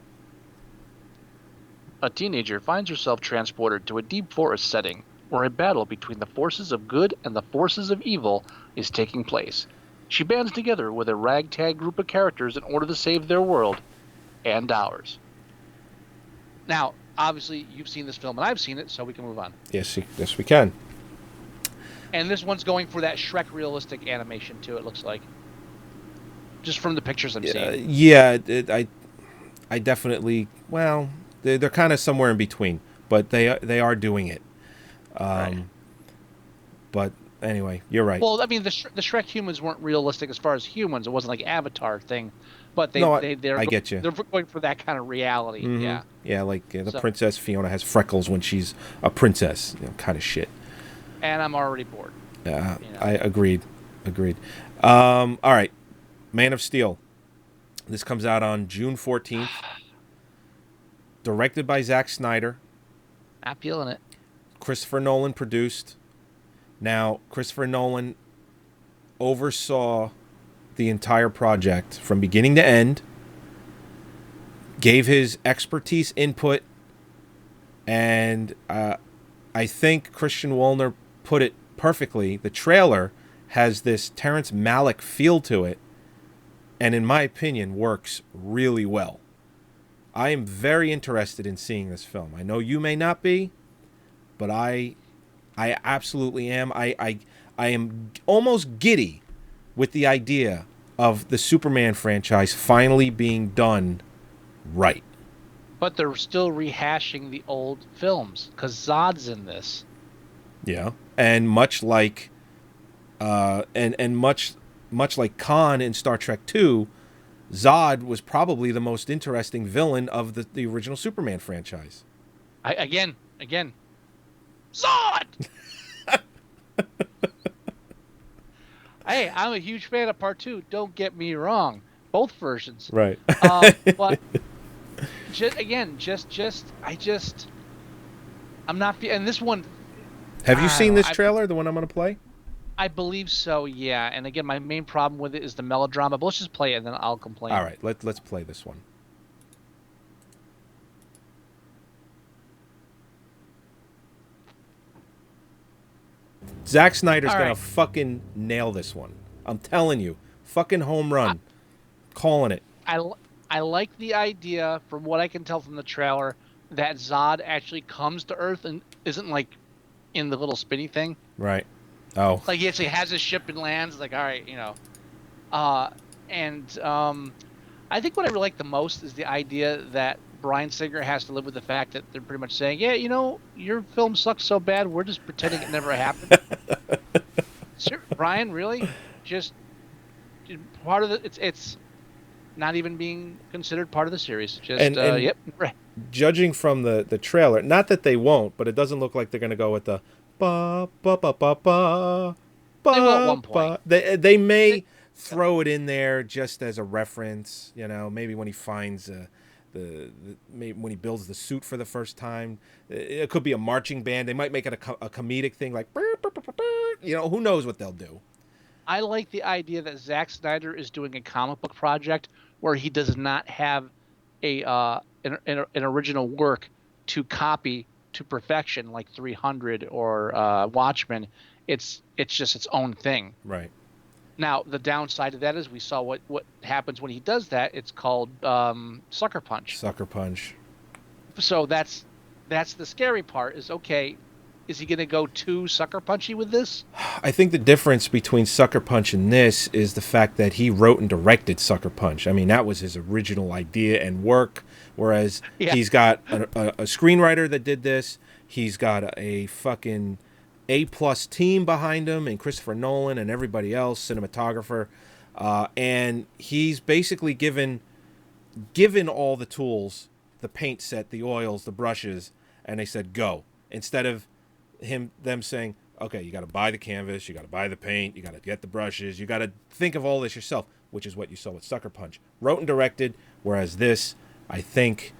A teenager finds herself transported to a deep forest setting where a battle between the forces of good and the forces of evil is taking place. She bands together with a ragtag group of characters in order to save their world and ours. Now, obviously, you've seen this film and I've seen it, so we can move on. Yes, we can. And this one's going for that Shrek realistic animation too. It looks like, just from the pictures I'm seeing. Yeah, I definitely. Well, they're kind of somewhere in between, but they are doing it. Right. But anyway, you're right. Well, I mean, the Shrek humans weren't realistic as far as humans. It wasn't like Avatar thing, but they're I get you. They're going for that kind of reality. Mm-hmm. Yeah. Yeah, like the Princess Fiona has freckles when she's a princess, kind of shit. And I'm already bored. Yeah, I agreed. All right, Man of Steel. This comes out on June 14th. Directed by Zack Snyder. Not feeling it. Christopher Nolan produced. Now, Christopher Nolan oversaw the entire project from beginning to end, gave his expertise input, and I think Christian Wallner put it perfectly. The trailer has this Terrence Malick feel to it, and in my opinion, works really well. I am very interested in seeing this film. I know you may not be, but I absolutely am. I am almost giddy with the idea of the Superman franchise finally being done right. But they're still rehashing the old films because Zod's in this. Yeah, and much like, much like Khan in Star Trek II, Zod was probably the most interesting villain of the original Superman franchise. Again, Zod. Hey, I'm a huge fan of Part 2. Don't get me wrong, both versions. Right. But I'm not. And this one. Have you seen this trailer? The one I'm going to play? I believe so. Yeah. And again, my main problem with it is the melodrama. But let's just play it, and then I'll complain. All right. Let's play this one. Zack Snyder's going to fucking nail this one. I'm telling you. Fucking home run. Calling it. I like the idea, from what I can tell from the trailer, that Zod actually comes to Earth and isn't like in the little spinny thing. Right. Oh. Like he actually has his ship and lands. Like, all right, I think what I really like the most is the idea that Bryan Singer has to live with the fact that they're pretty much saying, yeah, your film sucks so bad, we're just pretending it never happened. Sir, Bryan, really? Just part of it's not even being considered part of the series. Just yep. Judging from the trailer, not that they won't, but it doesn't look like they're going to go with the ba ba ba ba ba. They will at one point. They may throw it in there just as a reference. Maybe when he finds maybe when he builds the suit for the first time, it could be a marching band. They might make it a comedic thing, like who knows what they'll do. I like the idea that Zack Snyder is doing a comic book project where he does not have an original work to copy to perfection like 300 or Watchmen. It's just its own thing. Right. Now, the downside of that is we saw what happens when he does that. It's called Sucker Punch. Sucker Punch. So that's the scary part is, okay, is he going to go too Sucker Punchy with this? I think the difference between Sucker Punch and this is the fact that he wrote and directed Sucker Punch. I mean, that was his original idea and work, whereas he's got a screenwriter that did this. He's got a fucking A-plus team behind him, and Christopher Nolan and everybody else, cinematographer. And he's basically given all the tools, the paint set, the oils, the brushes, and they said, go. Instead of them saying, okay, you got to buy the canvas, you got to buy the paint, you got to get the brushes, you got to think of all this yourself, which is what you saw with Sucker Punch. Wrote and directed, whereas this, I think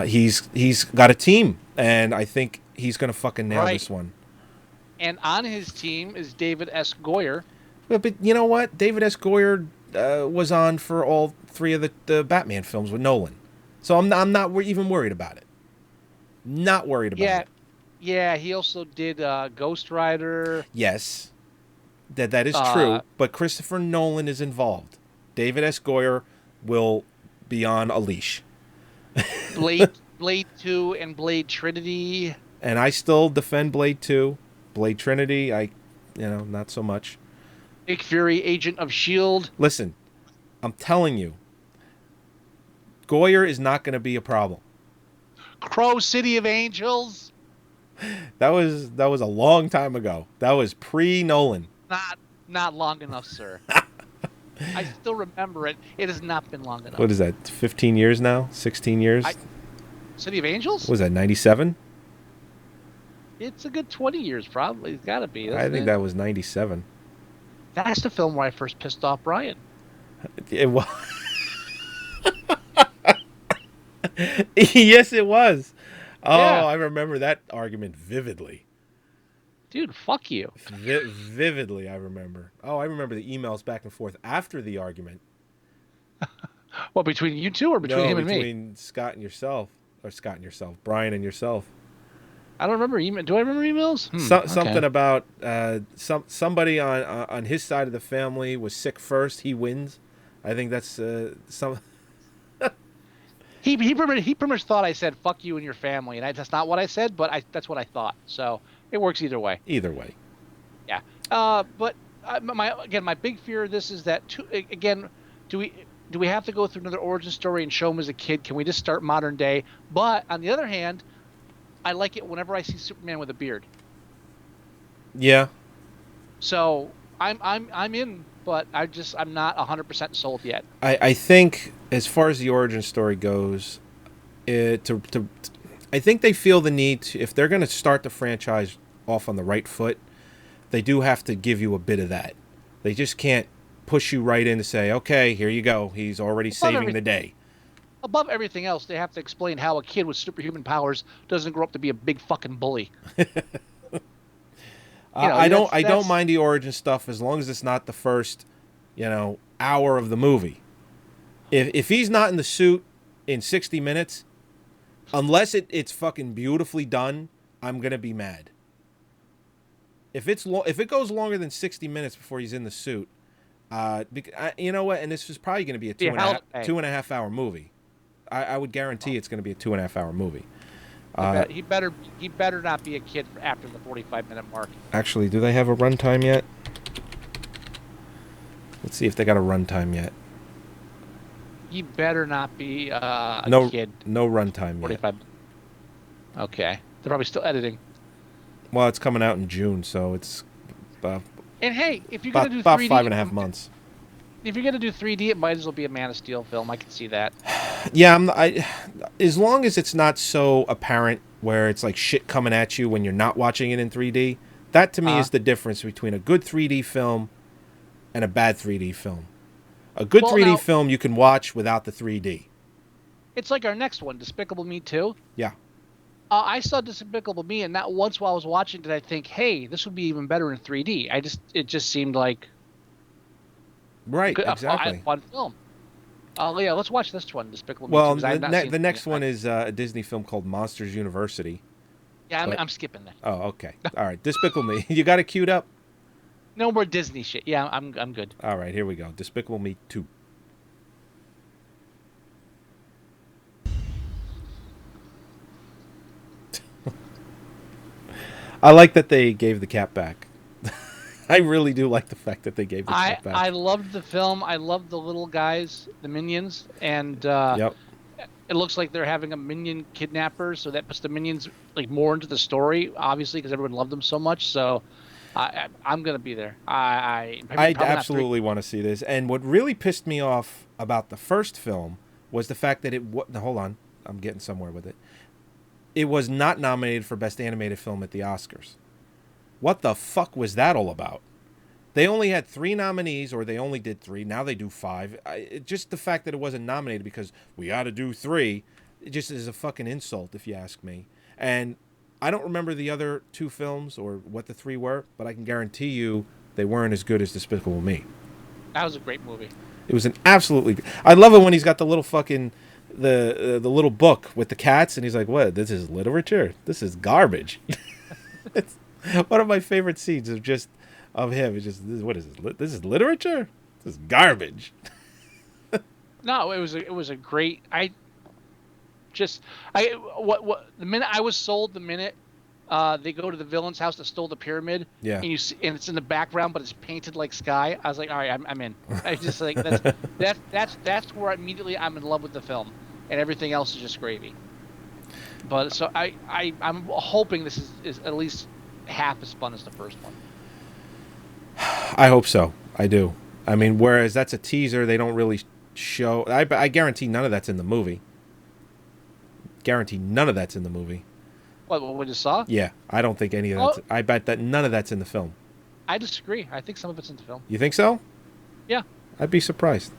he's got a team, and I think he's going to fucking nail this one. And on his team is David S. Goyer. But you know what? David S. Goyer was on for all three of the Batman films with Nolan. So I'm not even worried about it. Not worried about it. Yeah, he also did Ghost Rider. Yes, that is true. But Christopher Nolan is involved. David S. Goyer will be on a leash. Blade 2 and Blade Trinity. And I still defend Blade 2. Blade Trinity, not so much. Nick Fury, Agent of S.H.I.E.L.D. Listen, I'm telling you, Goyer is not going to be a problem. Crow City of Angels. That was a long time ago. That was pre-Nolan. Not long enough, sir. I still remember it. It has not been long enough. What is that? 15 years now? 16 years? City of Angels? What was that? 97? It's a good 20 years, probably. It's got to be. I think that was 97. That's the film where I first pissed off Brian. It was. Yes, it was. Oh, yeah. I remember that argument vividly. Dude, fuck you. Vividly, I remember. Oh, I remember the emails back and forth after the argument. What, between you two or between him and me? Between Scott and yourself. Or Scott and yourself. Brian and yourself. I don't remember email. Do I remember emails? Something about somebody on his side of the family was sick first. He wins. I think that's some. He pretty much thought I said "fuck you and your family," and that's not what I said, but that's what I thought. So it works either way. Either way. Yeah. But my big fear of this is that do we have to go through another origin story and show him as a kid? Can we just start modern day? But on the other hand, I like it whenever I see Superman with a beard. Yeah. So I'm in, but I'm not 100% sold yet. I think as far as the origin story goes, I think they feel the need to, if they're going to start the franchise off on the right foot, they do have to give you a bit of that. They just can't push you right in to say, okay, here you go. He's already saving the day. Above everything else, they have to explain how a kid with superhuman powers doesn't grow up to be a big fucking bully. I don't mind the origin stuff as long as it's not the first, hour of the movie. If he's not in the suit in 60 minutes, unless it's fucking beautifully done, I'm gonna be mad. If it goes longer than 60 minutes before he's in the suit, you know what? And this is probably going to be a 2.5 hour movie. I would guarantee it's going to be a 2.5 hour movie. He better not be a kid after the 45-minute mark. Actually, do they have a runtime yet? Let's see if they got a runtime yet. He better not be a kid. No runtime 45. Yet. Okay, they're probably still editing. Well, it's coming out in June, so it's. And hey, if you're gonna do 3D, about 5.5 months. If you're gonna do 3D, it might as well be a Man of Steel film. I can see that. Yeah, as long as it's not so apparent where it's like shit coming at you when you're not watching it in 3D. That to me is the difference between a good 3D film and a bad 3D film. A good 3D film you can watch without the 3D. It's like our next one, Despicable Me 2. Yeah. I saw Despicable Me, and not once while I was watching did I think, "Hey, this would be even better in 3D." It just seemed like exactly a fun film. Yeah, let's watch this one, Despicable Me 2. Well, the next one is a Disney film called Monsters University. Yeah, I'm skipping that. Oh, okay. All right, Despicable Me. You got it queued up? No more Disney shit. Yeah, I'm good. All right, here we go. Despicable Me 2. I like that they gave the cat back. I really do like the fact that they gave the cat back. I loved the film. I loved the little guys, the minions, and it looks like they're having a minion kidnapper, so that puts the minions like more into the story, obviously, because everyone loved them so much. So I'm gonna be there. I absolutely want to see this. And what really pissed me off about the first film was the fact that hold on, I'm getting somewhere with it. It was not nominated for Best Animated Film at the Oscars. What the fuck was that all about? They only had 3 nominees, or they only did 3. Now they do 5. Just the fact that it wasn't nominated because we got to do 3, it just is a fucking insult, if you ask me. And I don't remember the other 2 films or what the 3 were, but I can guarantee you they weren't as good as Despicable Me. That was a great movie. It was an absolutely. I love it when he's got the little fucking the little book with the cats, and he's like, "What? This is literature. This is garbage." It's one of my favorite scenes of him. It's just, what is this? This is literature. This is garbage. No, it was a great. The minute I was sold, the minute they go to the villain's house that stole the pyramid, yeah, and and it's in the background, but it's painted like sky. I was like, all right, I'm in. I just like that's where immediately I'm in love with the film, and everything else is just gravy. But so I'm hoping this is at least half as fun as the first one. I hope so. I do. I mean, whereas that's a teaser, they don't really show. I guarantee none of that's in the movie. Guarantee none of that's in the movie. What we just saw? Yeah, I don't think any of that. I bet that none of that's in the film. I disagree. I think some of it's in the film. You think so? Yeah. I'd be surprised.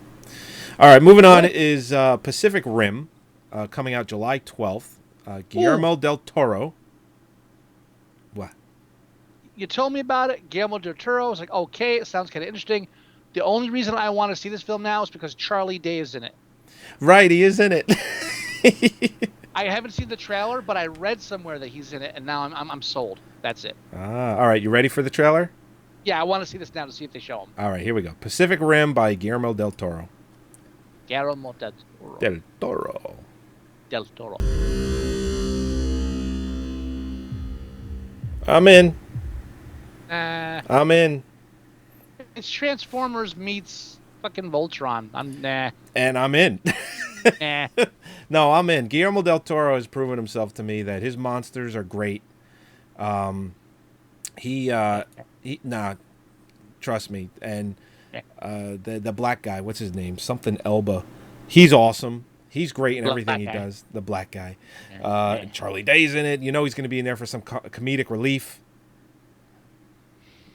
All right, moving on is Pacific Rim, coming out July 12th. Guillermo del Toro. What? you told me about it. Guillermo del Toro. I was like, okay, it sounds kind of interesting. The only reason I want to see this film now is because Charlie Day is in it. Right, he is in it. I haven't seen the trailer, but I read somewhere that he's in it, and now I'm sold. That's it. All right, you ready for the trailer? Yeah, I want to see this now to see if they show him. All right, here we go. Pacific Rim by Guillermo del Toro. Guillermo del Toro. Del Toro. Del Toro. I'm in. Nah. I'm in. It's Transformers meets fucking Voltron. Nah. And I'm in. Nah. No, I'm in. Guillermo del Toro has proven himself to me that his monsters are great. Trust me. And the black guy, what's his name? Something Elba. He's awesome. He's great in everything he does. The black guy. Charlie Day's in it. You know he's going to be in there for some comedic relief.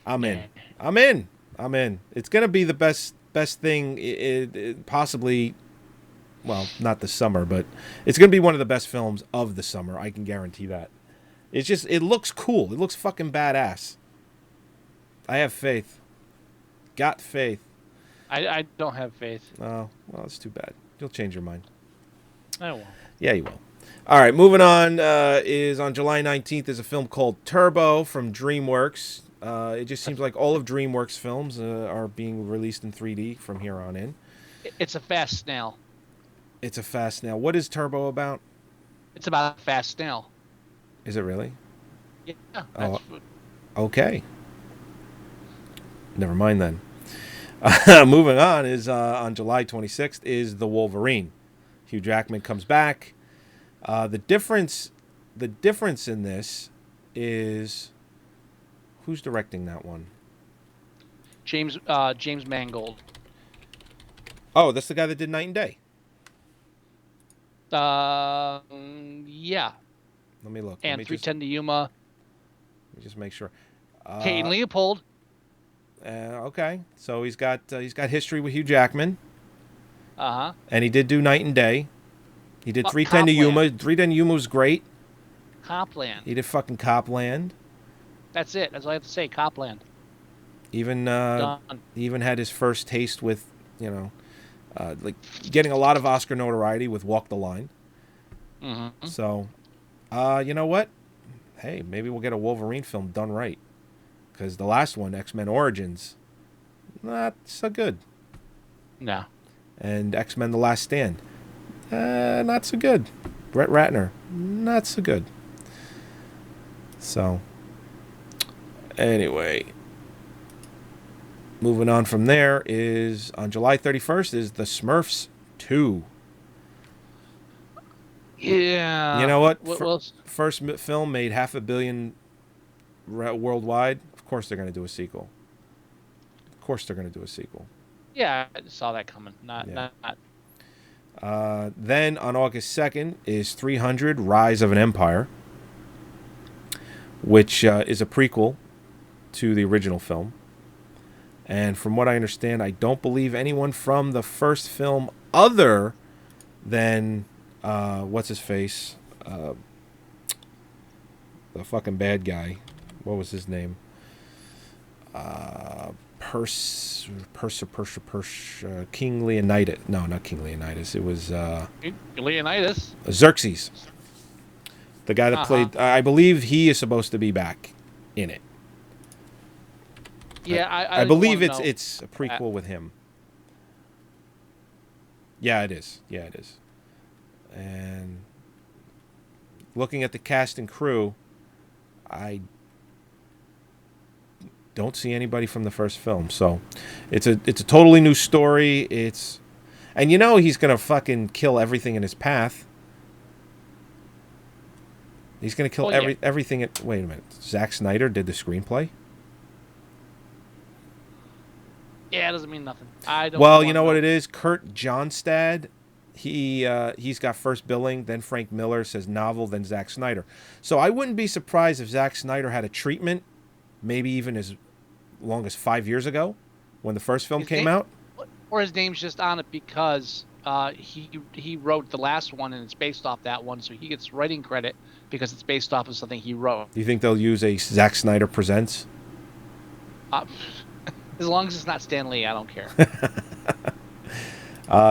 I'm in. I'm in. I'm in. It's going to be the best thing possibly. Well, not the summer, but it's going to be one of the best films of the summer. I can guarantee that. It's just, it looks cool. It looks fucking badass. I have faith. Got faith. I don't have faith. Oh, well, it's too bad. You'll change your mind. I won't. Yeah, you will. All right, moving on is on July 19th is a film called Turbo from DreamWorks. It just seems like all of DreamWorks films are being released in 3D from here on in. It's a fast snail. It's a fast snail. What is Turbo about? It's about a fast snail. Is it really? Yeah. Oh, okay. Never mind then. Moving on is on July 26th is The Wolverine. Hugh Jackman comes back. The difference in this is who's directing that one? James Mangold. Oh, that's the guy that did Night and Day. Yeah. Let me look. And 310 to Yuma. Let me just make sure. Kate and Leopold. Okay, so he's got history with Hugh Jackman. Uh-huh. And he did do Night and Day. He did 310 to Yuma. 310 to Yuma was great. Copland. He did fucking Copland. That's it. That's all I have to say. Copland. Even he even had his first taste with, like getting a lot of Oscar notoriety with Walk the Line. Mm-hmm. So, you know what? Hey, maybe we'll get a Wolverine film done right. Because the last one, X-Men Origins, not so good. No. And X-Men The Last Stand, not so good. Brett Ratner, not so good. So, anyway, moving on from there is, on July 31st, is The Smurfs 2. Yeah. You know what? First film made $500 million worldwide. Of course they're going to do a sequel. Yeah, I saw that coming. Not. Then on August 2nd is 300: Rise of an Empire, which is a prequel to the original film. And from what I understand, I don't believe anyone from the first film other than what's his face, the fucking bad guy. What was his name? King Leonidas. No, not King Leonidas. It was Leonidas. Xerxes. The guy that played. I believe he is supposed to be back in it. Yeah, I believe it's a prequel with him. Yeah, it is. And looking at the cast and crew, I don't see anybody from the first film. So it's a totally new story. And he's gonna fucking kill everything in his path. He's gonna kill everything. Wait a minute. Zack Snyder did the screenplay. Yeah, it doesn't mean nothing. I don't. Well, you know what it is. Kurt Johnstad. He's got first billing. Then Frank Miller says novel. Then Zack Snyder. So I wouldn't be surprised if Zack Snyder had a treatment, maybe even as long as 5 years ago, when the first film came out. Or his name's just on it because he wrote the last one and it's based off that one, so he gets writing credit because it's based off of something he wrote. Do you think they'll use a Zack Snyder Presents? As long as it's not Stan Lee, I don't care.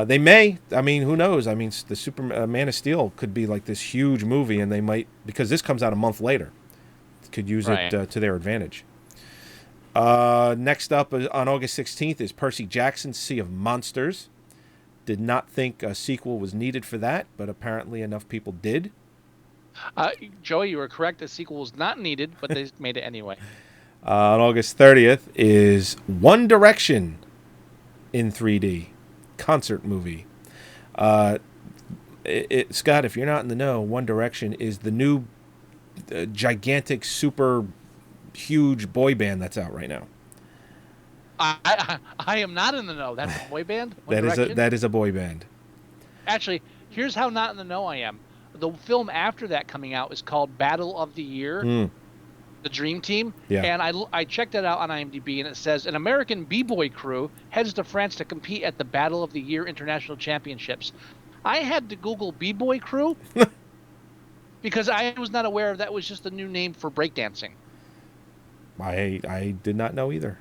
They may. I mean, who knows? I mean, the Man of Steel could be like this huge movie, and they might, because this comes out a month later, could use it to their advantage. Next up on August 16th is Percy Jackson's Sea of Monsters. Did not think a sequel was needed for that, but apparently enough people did. Joey, you were correct. The sequel was not needed, but they made it anyway. On August 30th is One Direction in 3D. Concert movie. Scott, if you're not in the know, One Direction is the new gigantic, super huge boy band that's out right now. I am not in the know. That's a boy band? That is a boy band. Actually, here's how not in the know I am. The film after that coming out is called Battle of the Year, the Dream Team. Yeah. And I checked that out on IMDb, and it says, an American b-boy crew heads to France to compete at the Battle of the Year International Championships. I had to Google b-boy crew because I was not aware that was just a new name for breakdancing. I did not know either.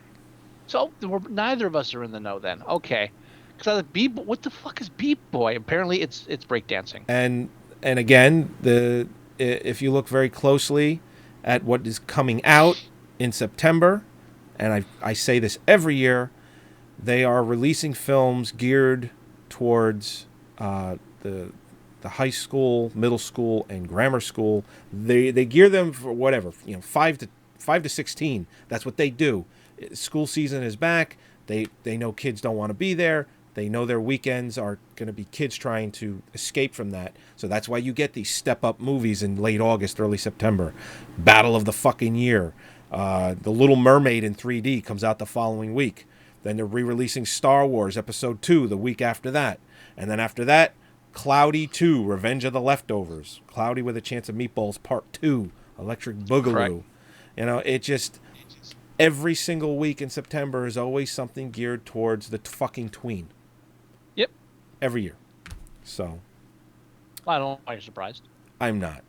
So neither of us are in the know then. Okay. Because I was like, what the fuck is b-boy? Apparently it's breakdancing. And again, if you look very closely at what is coming out in September, and I say this every year, they are releasing films geared towards the high school, middle school, and grammar school. They gear them for whatever, 5 to 16. That's what they do. School season is back. They know kids don't want to be there. They know their weekends are going to be kids trying to escape from that. So that's why you get these step-up movies in late August, early September. Battle of the fucking Year. The Little Mermaid in 3D comes out the following week. Then they're re-releasing Star Wars Episode 2 the week after that. And then after that, Cloudy 2, Revenge of the Leftovers. Cloudy with a Chance of Meatballs Part 2, Electric Boogaloo. Correct. It just... Every single week in September is always something geared towards the fucking tween. Yep. Every year. So. I don't know why you're surprised. I'm not.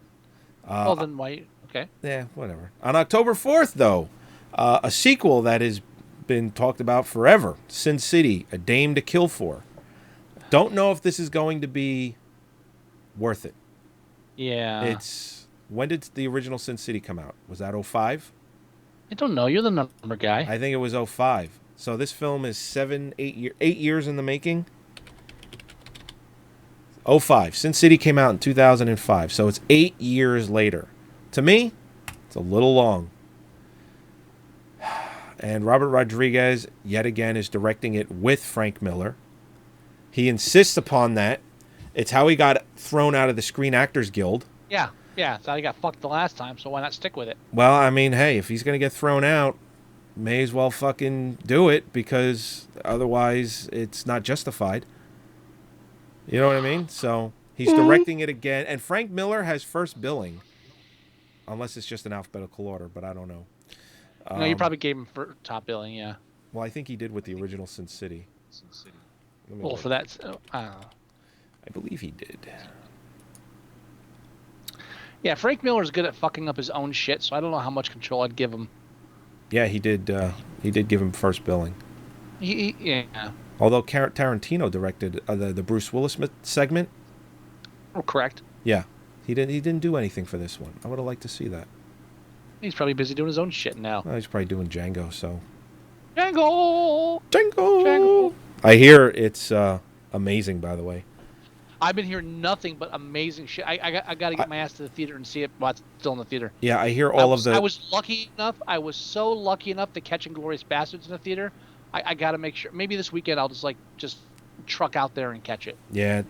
Well, then why? Okay. Yeah, whatever. On October 4th, though, a sequel that has been talked about forever, Sin City, A Dame to Kill For. Don't know if this is going to be worth it. Yeah. When did the original Sin City come out? Was that 05? I don't know. You're the number guy. I think it was 05. So this film is 8 years in the making. 05. Sin City came out in 2005. So it's 8 years later. To me, it's a little long. And Robert Rodriguez, yet again, is directing it with Frank Miller. He insists upon that. It's how he got thrown out of the Screen Actors Guild. Yeah. Yeah, so I got fucked the last time, so why not stick with it? Well, I mean, hey, if he's going to get thrown out, may as well fucking do it, because otherwise it's not justified. You know what I mean? So he's directing it again, and Frank Miller has first billing, unless it's just an alphabetical order, but I don't know. No, you probably gave him for top billing, yeah. Well, I think he did with the original Sin City. Well, for that, I don't know. I believe he did. Yeah, Frank Miller's good at fucking up his own shit, so I don't know how much control I'd give him. Yeah, he did. He did give him first billing. Yeah. Although Tarantino directed the Bruce Willis segment. Oh, correct. Yeah, he didn't do anything for this one. I would have liked to see that. He's probably busy doing his own shit now. Well, he's probably doing Django. So. Django. I hear it's amazing. By the way. I've been hearing nothing but amazing shit. I got to get my ass to the theater and see it while it's still in the theater. Yeah, I hear I was lucky enough. I was so lucky enough to catch Inglourious Bastards in the theater. I got to make sure. Maybe this weekend I'll just truck out there and catch it. Yeah.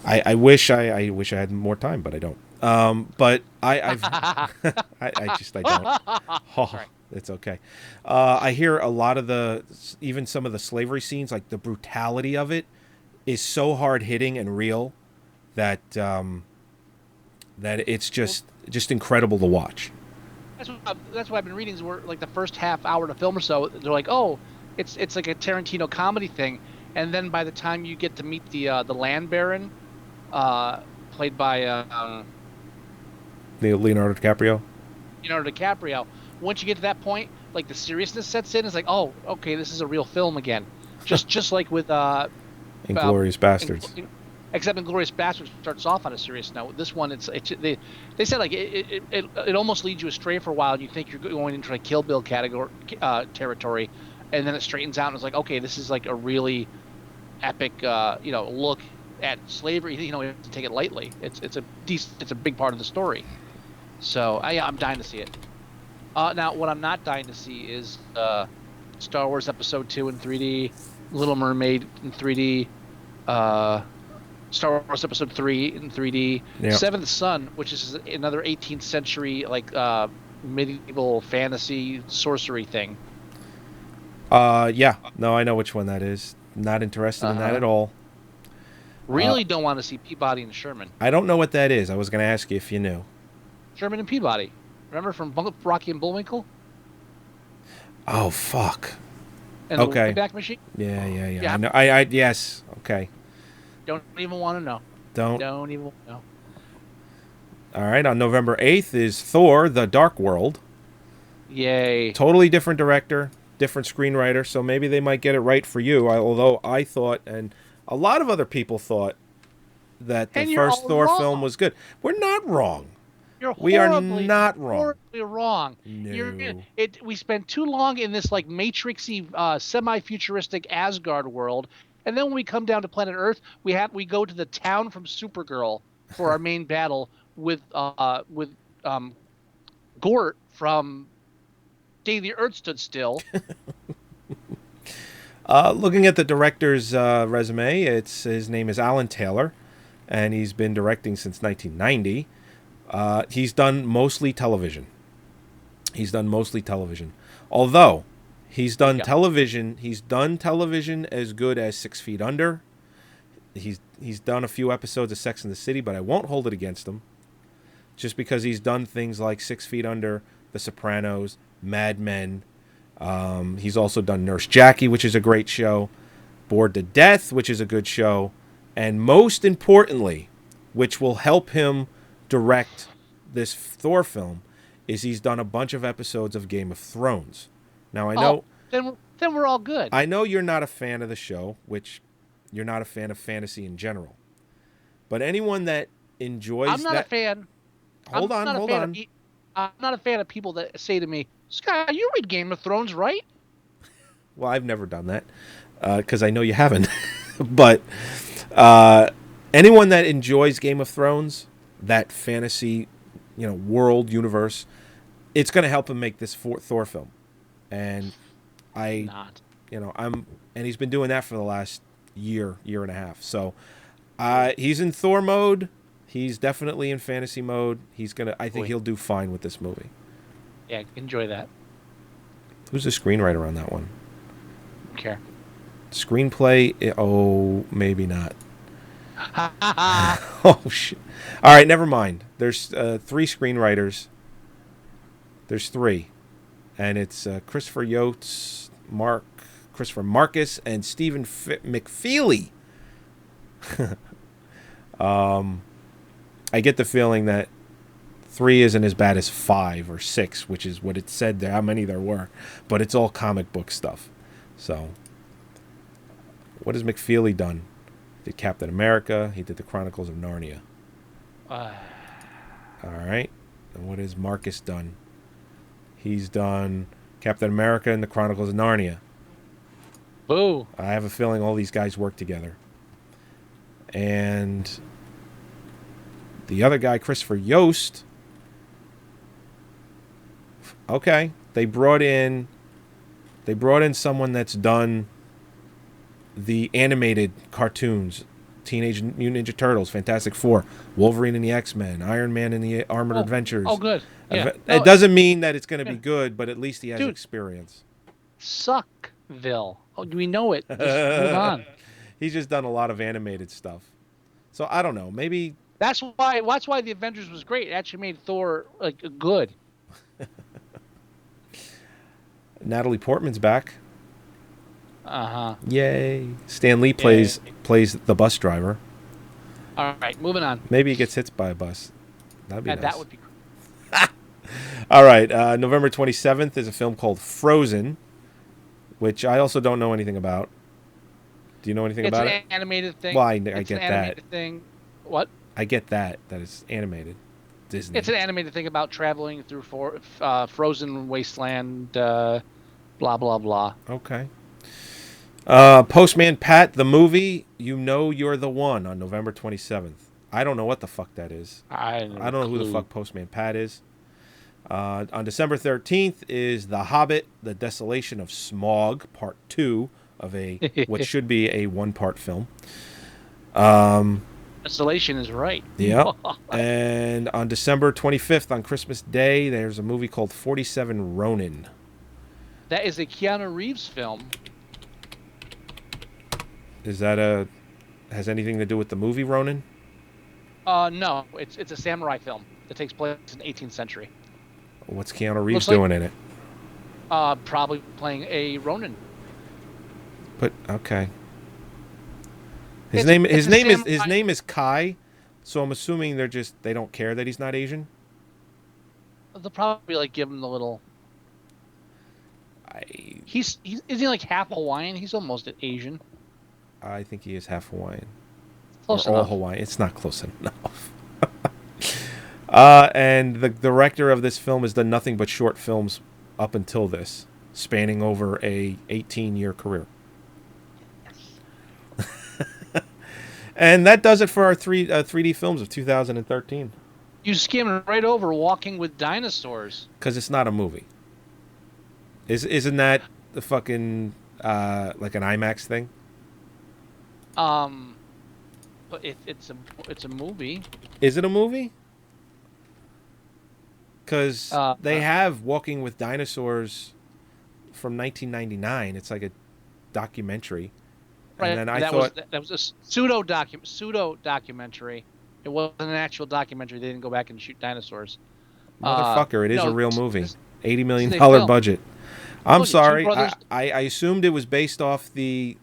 I wish I had more time, but I don't. But I don't. Oh, it's okay. I hear a lot of even some of the slavery scenes, like the brutality of it, is so hard hitting and real that it's just incredible to watch. That's what I've been reading. Is where like the first half hour of the film or so, they're like, oh, it's like a Tarantino comedy thing, and then by the time you get to meet the land baron, played by Leonardo DiCaprio. Leonardo DiCaprio, once you get to that point, like the seriousness sets in. It's like, oh, okay, this is a real film again. Just like with Inglourious Bastards. Except Inglourious Bastards starts off on a serious note. This one, they said like it almost leads you astray for a while, and you think you're going into like Kill Bill territory, and then it straightens out and it's like, okay, this is like a really epic look at slavery. You have to take it lightly. It's a big part of the story. So I'm dying to see it. Now what I'm not dying to see is Star Wars Episode 2 in 3D, Little Mermaid in 3D, Star Wars Episode 3 in 3D, Yep. Seventh Son, which is another 18th century like medieval fantasy sorcery thing. Yeah. No, I know which one that is. Not interested in that at all. Really don't want to see Peabody and Sherman. I don't know what that is. I was going to ask you if you knew. Sherman and Peabody. Remember from Rocky and Bullwinkle? Oh, fuck. And the Okay. Wayback Machine? Yeah. I know. Yes. Okay. Don't even want to know. Don't even know. All right. On November 8th is Thor: The Dark World. Yay. Totally different director, different screenwriter, so maybe they might get it right for you. Although I thought, and a lot of other people thought, that the first Thor film was good. We're not wrong. We are not wrong. Horribly wrong. No. We spent too long in this like matrixy, semi-futuristic Asgard world, and then when we come down to planet Earth, we go to the town from Supergirl for our main battle with Gort from Day the Earth Stood Still. Looking at the director's resume, his name is Alan Taylor, and he's been directing since 1990. He's done mostly television. Although he's done television, as good as 6 Feet Under. He's done a few episodes of Sex and the City, but I won't hold it against him. Just because he's done things like 6 Feet Under, The Sopranos, Mad Men. He's also done Nurse Jackie, which is a great show. Bored to Death, which is a good show. And most importantly, which will help him direct this Thor film, is he's done a bunch of episodes of Game of Thrones. Now, I know... Then we're all good. I know you're not a fan of the show, which you're not a fan of fantasy in general. But anyone that enjoys I'm not a fan. Hold on. I'm not a fan of people that say to me, Scott, you read Game of Thrones, right? Well, I've never done that because I know you haven't. But anyone that enjoys Game of Thrones, that fantasy, world universe, it's going to help him make this Thor film. And and he's been doing that for the last year and a half. So he's in Thor mode. He's definitely in fantasy mode. I think he'll do fine with this movie. Yeah, enjoy that. Who's the screenwriter on that one? Don't care. Screenplay? Maybe not. Oh, shit. All right, never mind. There's 3 screenwriters. There's 3. And it's Christopher Yost, Christopher Marcus, and Stephen McFeely. I get the feeling that 3 isn't as bad as 5 or 6, which is what it said there, how many there were. But it's all comic book stuff. So, what has McFeely done? He did Captain America. He did the Chronicles of Narnia. All right. And what has Marcus done? He's done Captain America and the Chronicles of Narnia. Boo. I have a feeling all these guys work together. And the other guy, Christopher Yost. Okay, they brought in someone that's done the animated cartoons, Teenage Mutant Ninja Turtles, Fantastic Four, Wolverine and the X-Men, Iron Man and the Armored Adventures. Oh, good. Yeah. It doesn't mean that it's going to be good, but at least he has experience. Suckville. Oh, we know it. Just move on. He's just done a lot of animated stuff. So I don't know. Maybe that's why the Avengers was great. It actually made Thor good. Natalie Portman's back. Uh-huh. Yay. Stan Lee plays the bus driver. All right, moving on. Maybe he gets hit by a bus. That'd be nice. That would be All right. November 27th is a film called Frozen, which I also don't know anything about. Do you know anything about it? It's an animated thing. Well, I It's get an animated thing. What? I get that it's animated. Disney. It's an animated thing about traveling through frozen wasteland, blah, blah, blah. Okay. Postman Pat, the movie, You Know You're the One, on November 27th. I don't know what the fuck that is. I don't know who the fuck Postman Pat is. On December 13th is The Hobbit, The Desolation of Smaug, Part 2 of what should be a one-part film. Desolation is right. Yeah. And on December 25th, on Christmas Day, there's a movie called 47 Ronin. That is a Keanu Reeves film. Is that has anything to do with the movie Ronin? No, it's a samurai film that takes place in the 18th century. What's Keanu Reeves doing in it? Probably playing a Ronin. But okay. His name is Kai, so I'm assuming they don't care that he's not Asian. They'll probably give him the little. Is he like half Hawaiian? He's almost Asian. I think he is half Hawaiian. Close or enough. All Hawaiian. It's not close enough. And the director of this film has done nothing but short films up until this, spanning over a 18-year career. And that does it for our 3D films of 2013. You skimmed right over Walking with Dinosaurs. Because it's not a movie. Isn't that the fucking like an IMAX thing? But it's a movie. Is it a movie? Because they have Walking with Dinosaurs from 1999. It's like a documentary. Right. And then that was a pseudo documentary. It wasn't an actual documentary. They didn't go back and shoot dinosaurs. Motherfucker, it is a real movie. $80 million budget. I'm Look, sorry. I assumed it was based off the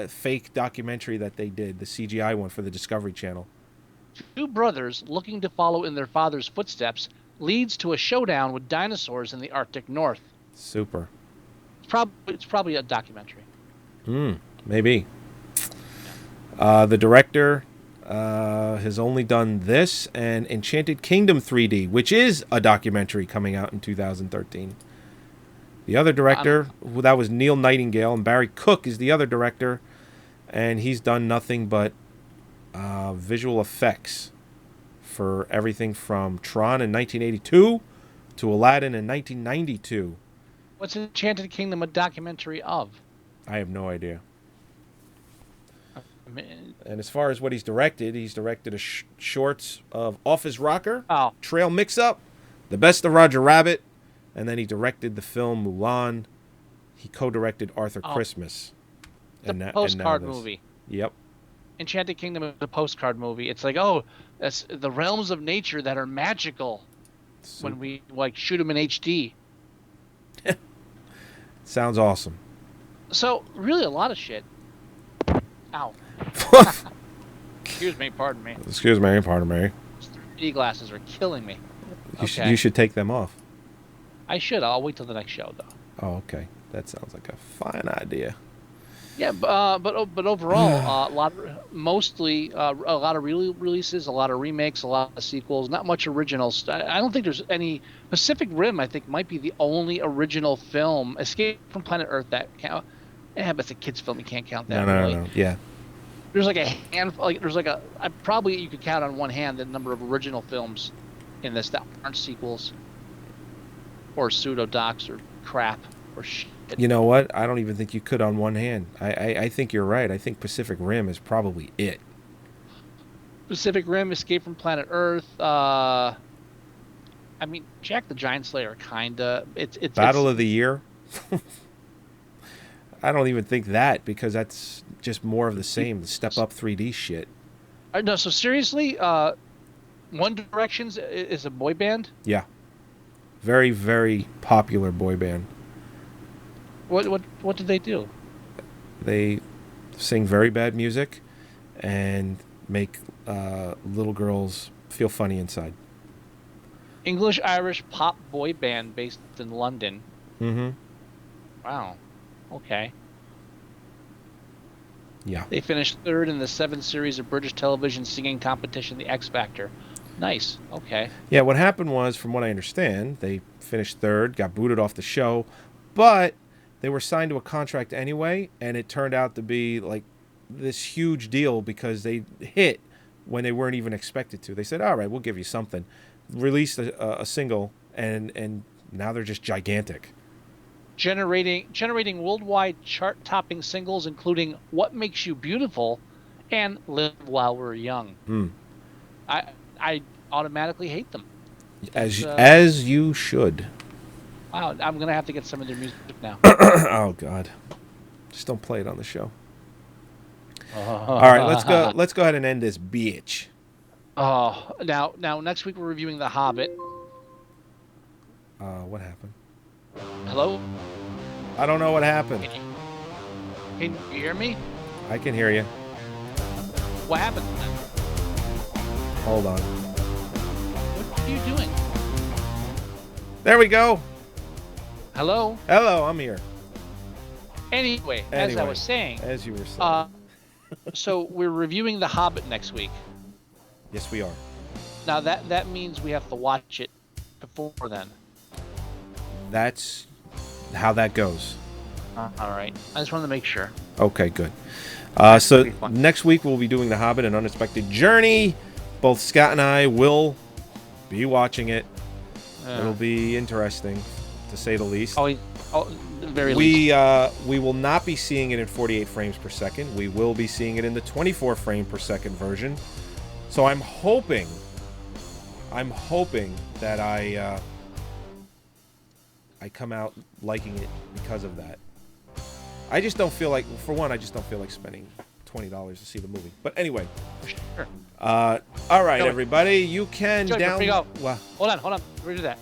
fake documentary that they did, the CGI one for the Discovery Channel. Two brothers looking to follow in their father's footsteps leads to a showdown with dinosaurs in the Arctic North. Super. It's probably a documentary. Maybe. The director has only done this and Enchanted Kingdom 3D, which is a documentary coming out in 2013. The other director, that was Neil Nightingale, and Barry Cook is the other director, and he's done nothing but visual effects for everything from Tron in 1982 to Aladdin in 1992. What's Enchanted Kingdom a documentary of? I have no idea. And as far as what he's directed a shorts of Office Rocker, Trail Mix-Up, The Best of Roger Rabbit, and then he directed the film Mulan. He co-directed Arthur Christmas. The postcard movie. Yep. Enchanted Kingdom is a postcard movie. It's like, that's the realms of nature that are magical when we shoot them in HD. Sounds awesome. So, really a lot of shit. Ow. Excuse me, pardon me. Excuse me, pardon me. 3D glasses are killing me. You should take them off. I should. I'll wait till the next show, though. Oh, okay. That sounds like a fine idea. Yeah, but overall, a lot of releases, a lot of remakes, a lot of sequels. Not much originals. I don't think there's any. Pacific Rim, I think, might be the only original film. Escape from Planet Earth that count. Yeah, but it's a kids' film. You can't count that. No. Yeah. There's like a handful. Probably you could count on one hand the number of original films in this that aren't sequels or pseudo docs or crap or shit. You know what? I don't even think you could on one hand. I think you're right. I think Pacific Rim is probably it. Pacific Rim, Escape from Planet Earth. I mean, Jack the Giant Slayer, kinda. It's Battle of the Year. I don't even think that because that's just more of the same. The step up 3D shit. No, so seriously, One Directions is a boy band. Yeah. Very, very popular boy band. What did they do? They sing very bad music and make little girls feel funny inside. English-Irish pop boy band based in London. Mm-hmm. Wow. Okay. Yeah. They finished third in the 7th series of British television singing competition, The X Factor. Nice. Okay. Yeah, what happened was, from what I understand, they finished third, got booted off the show, but they were signed to a contract anyway, and it turned out to be like this huge deal because they hit when they weren't even expected to. They said, all right, we'll give you something. Released a single, and now they're just gigantic. Generating worldwide chart-topping singles, including "What Makes You Beautiful" and "Live While We're Young." I automatically hate them. As you should. Wow, I'm gonna have to get some of their music now. Oh God, just don't play it on the show. All right, let's go ahead and end this bitch. Oh, now next week we're reviewing The Hobbit. What happened? Hello? I don't know what happened. Can you hear me? I can hear you. What happened? Hold on. What are you doing? There we go. Hello? Hello, I'm here. Anyway, as I was saying. As you were saying. So we're reviewing The Hobbit next week. Yes, we are. Now that means we have to watch it before then. That's how that goes. All right. I just wanted to make sure. Okay, good. So next week we'll be doing The Hobbit: An Unexpected Journey. Both Scott and I will be watching it. It'll be interesting, to say the least. Very least. We will not be seeing it in 48 frames per second. We will be seeing it in the 24 frame per second version. So I'm hoping that I come out liking it because of that. I just don't feel like, for one, spending $20 to see the movie. But anyway. Sure. All right, everybody. You can download. Well, hold on. Before we do that,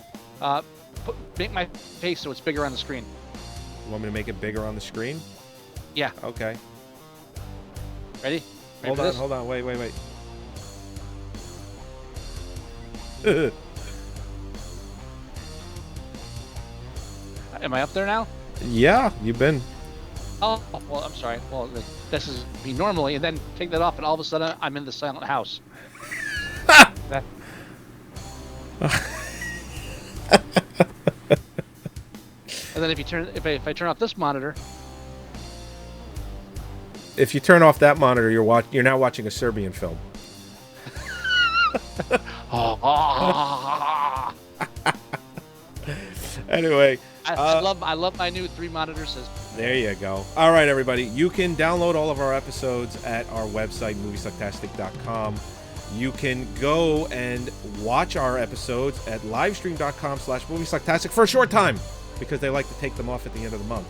make my face so it's bigger on the screen. You want me to make it bigger on the screen? Yeah. Okay. Ready? Hold on. Wait. Am I up there now? Yeah, you've been. Oh, well, I'm sorry. Well, this is me normally, and then take that off, and all of a sudden, I'm in the silent house. And then if I turn off this monitor. If you turn off that monitor, you're now watching a Serbian film. Anyway, I love my new 3-monitor system. There you go. All right, everybody. You can download all of our episodes at our website, moviesucktastic.com. You can go and watch our episodes at livestream.com/moviesucktastic for a short time, because they like to take them off at the end of the month.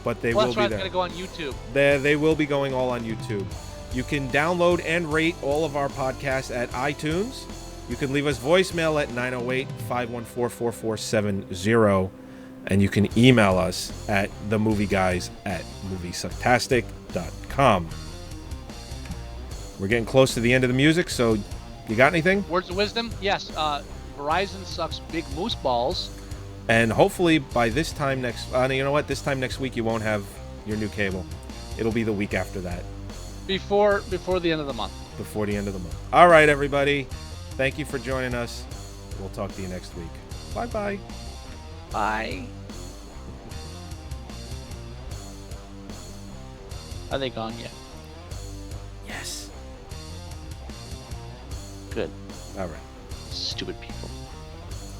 But they will be there. That's why it's going to go on YouTube. They will be going all on YouTube. You can download and rate all of our podcasts at iTunes. You can leave us voicemail at 908-514-4470. And you can email us at themovieguys@moviesucktastic.com. We're getting close to the end of the music, so you got anything? Words of wisdom? Yes. Verizon sucks big moose balls. And hopefully by this time next... you know what? This time next week you won't have your new cable. It'll be the week after that. Before the end of the month. Before the end of the month. All right, everybody. Thank you for joining us. We'll talk to you next week. Bye-bye. Bye. Are they gone yet? Yes. Good. All right. Stupid people.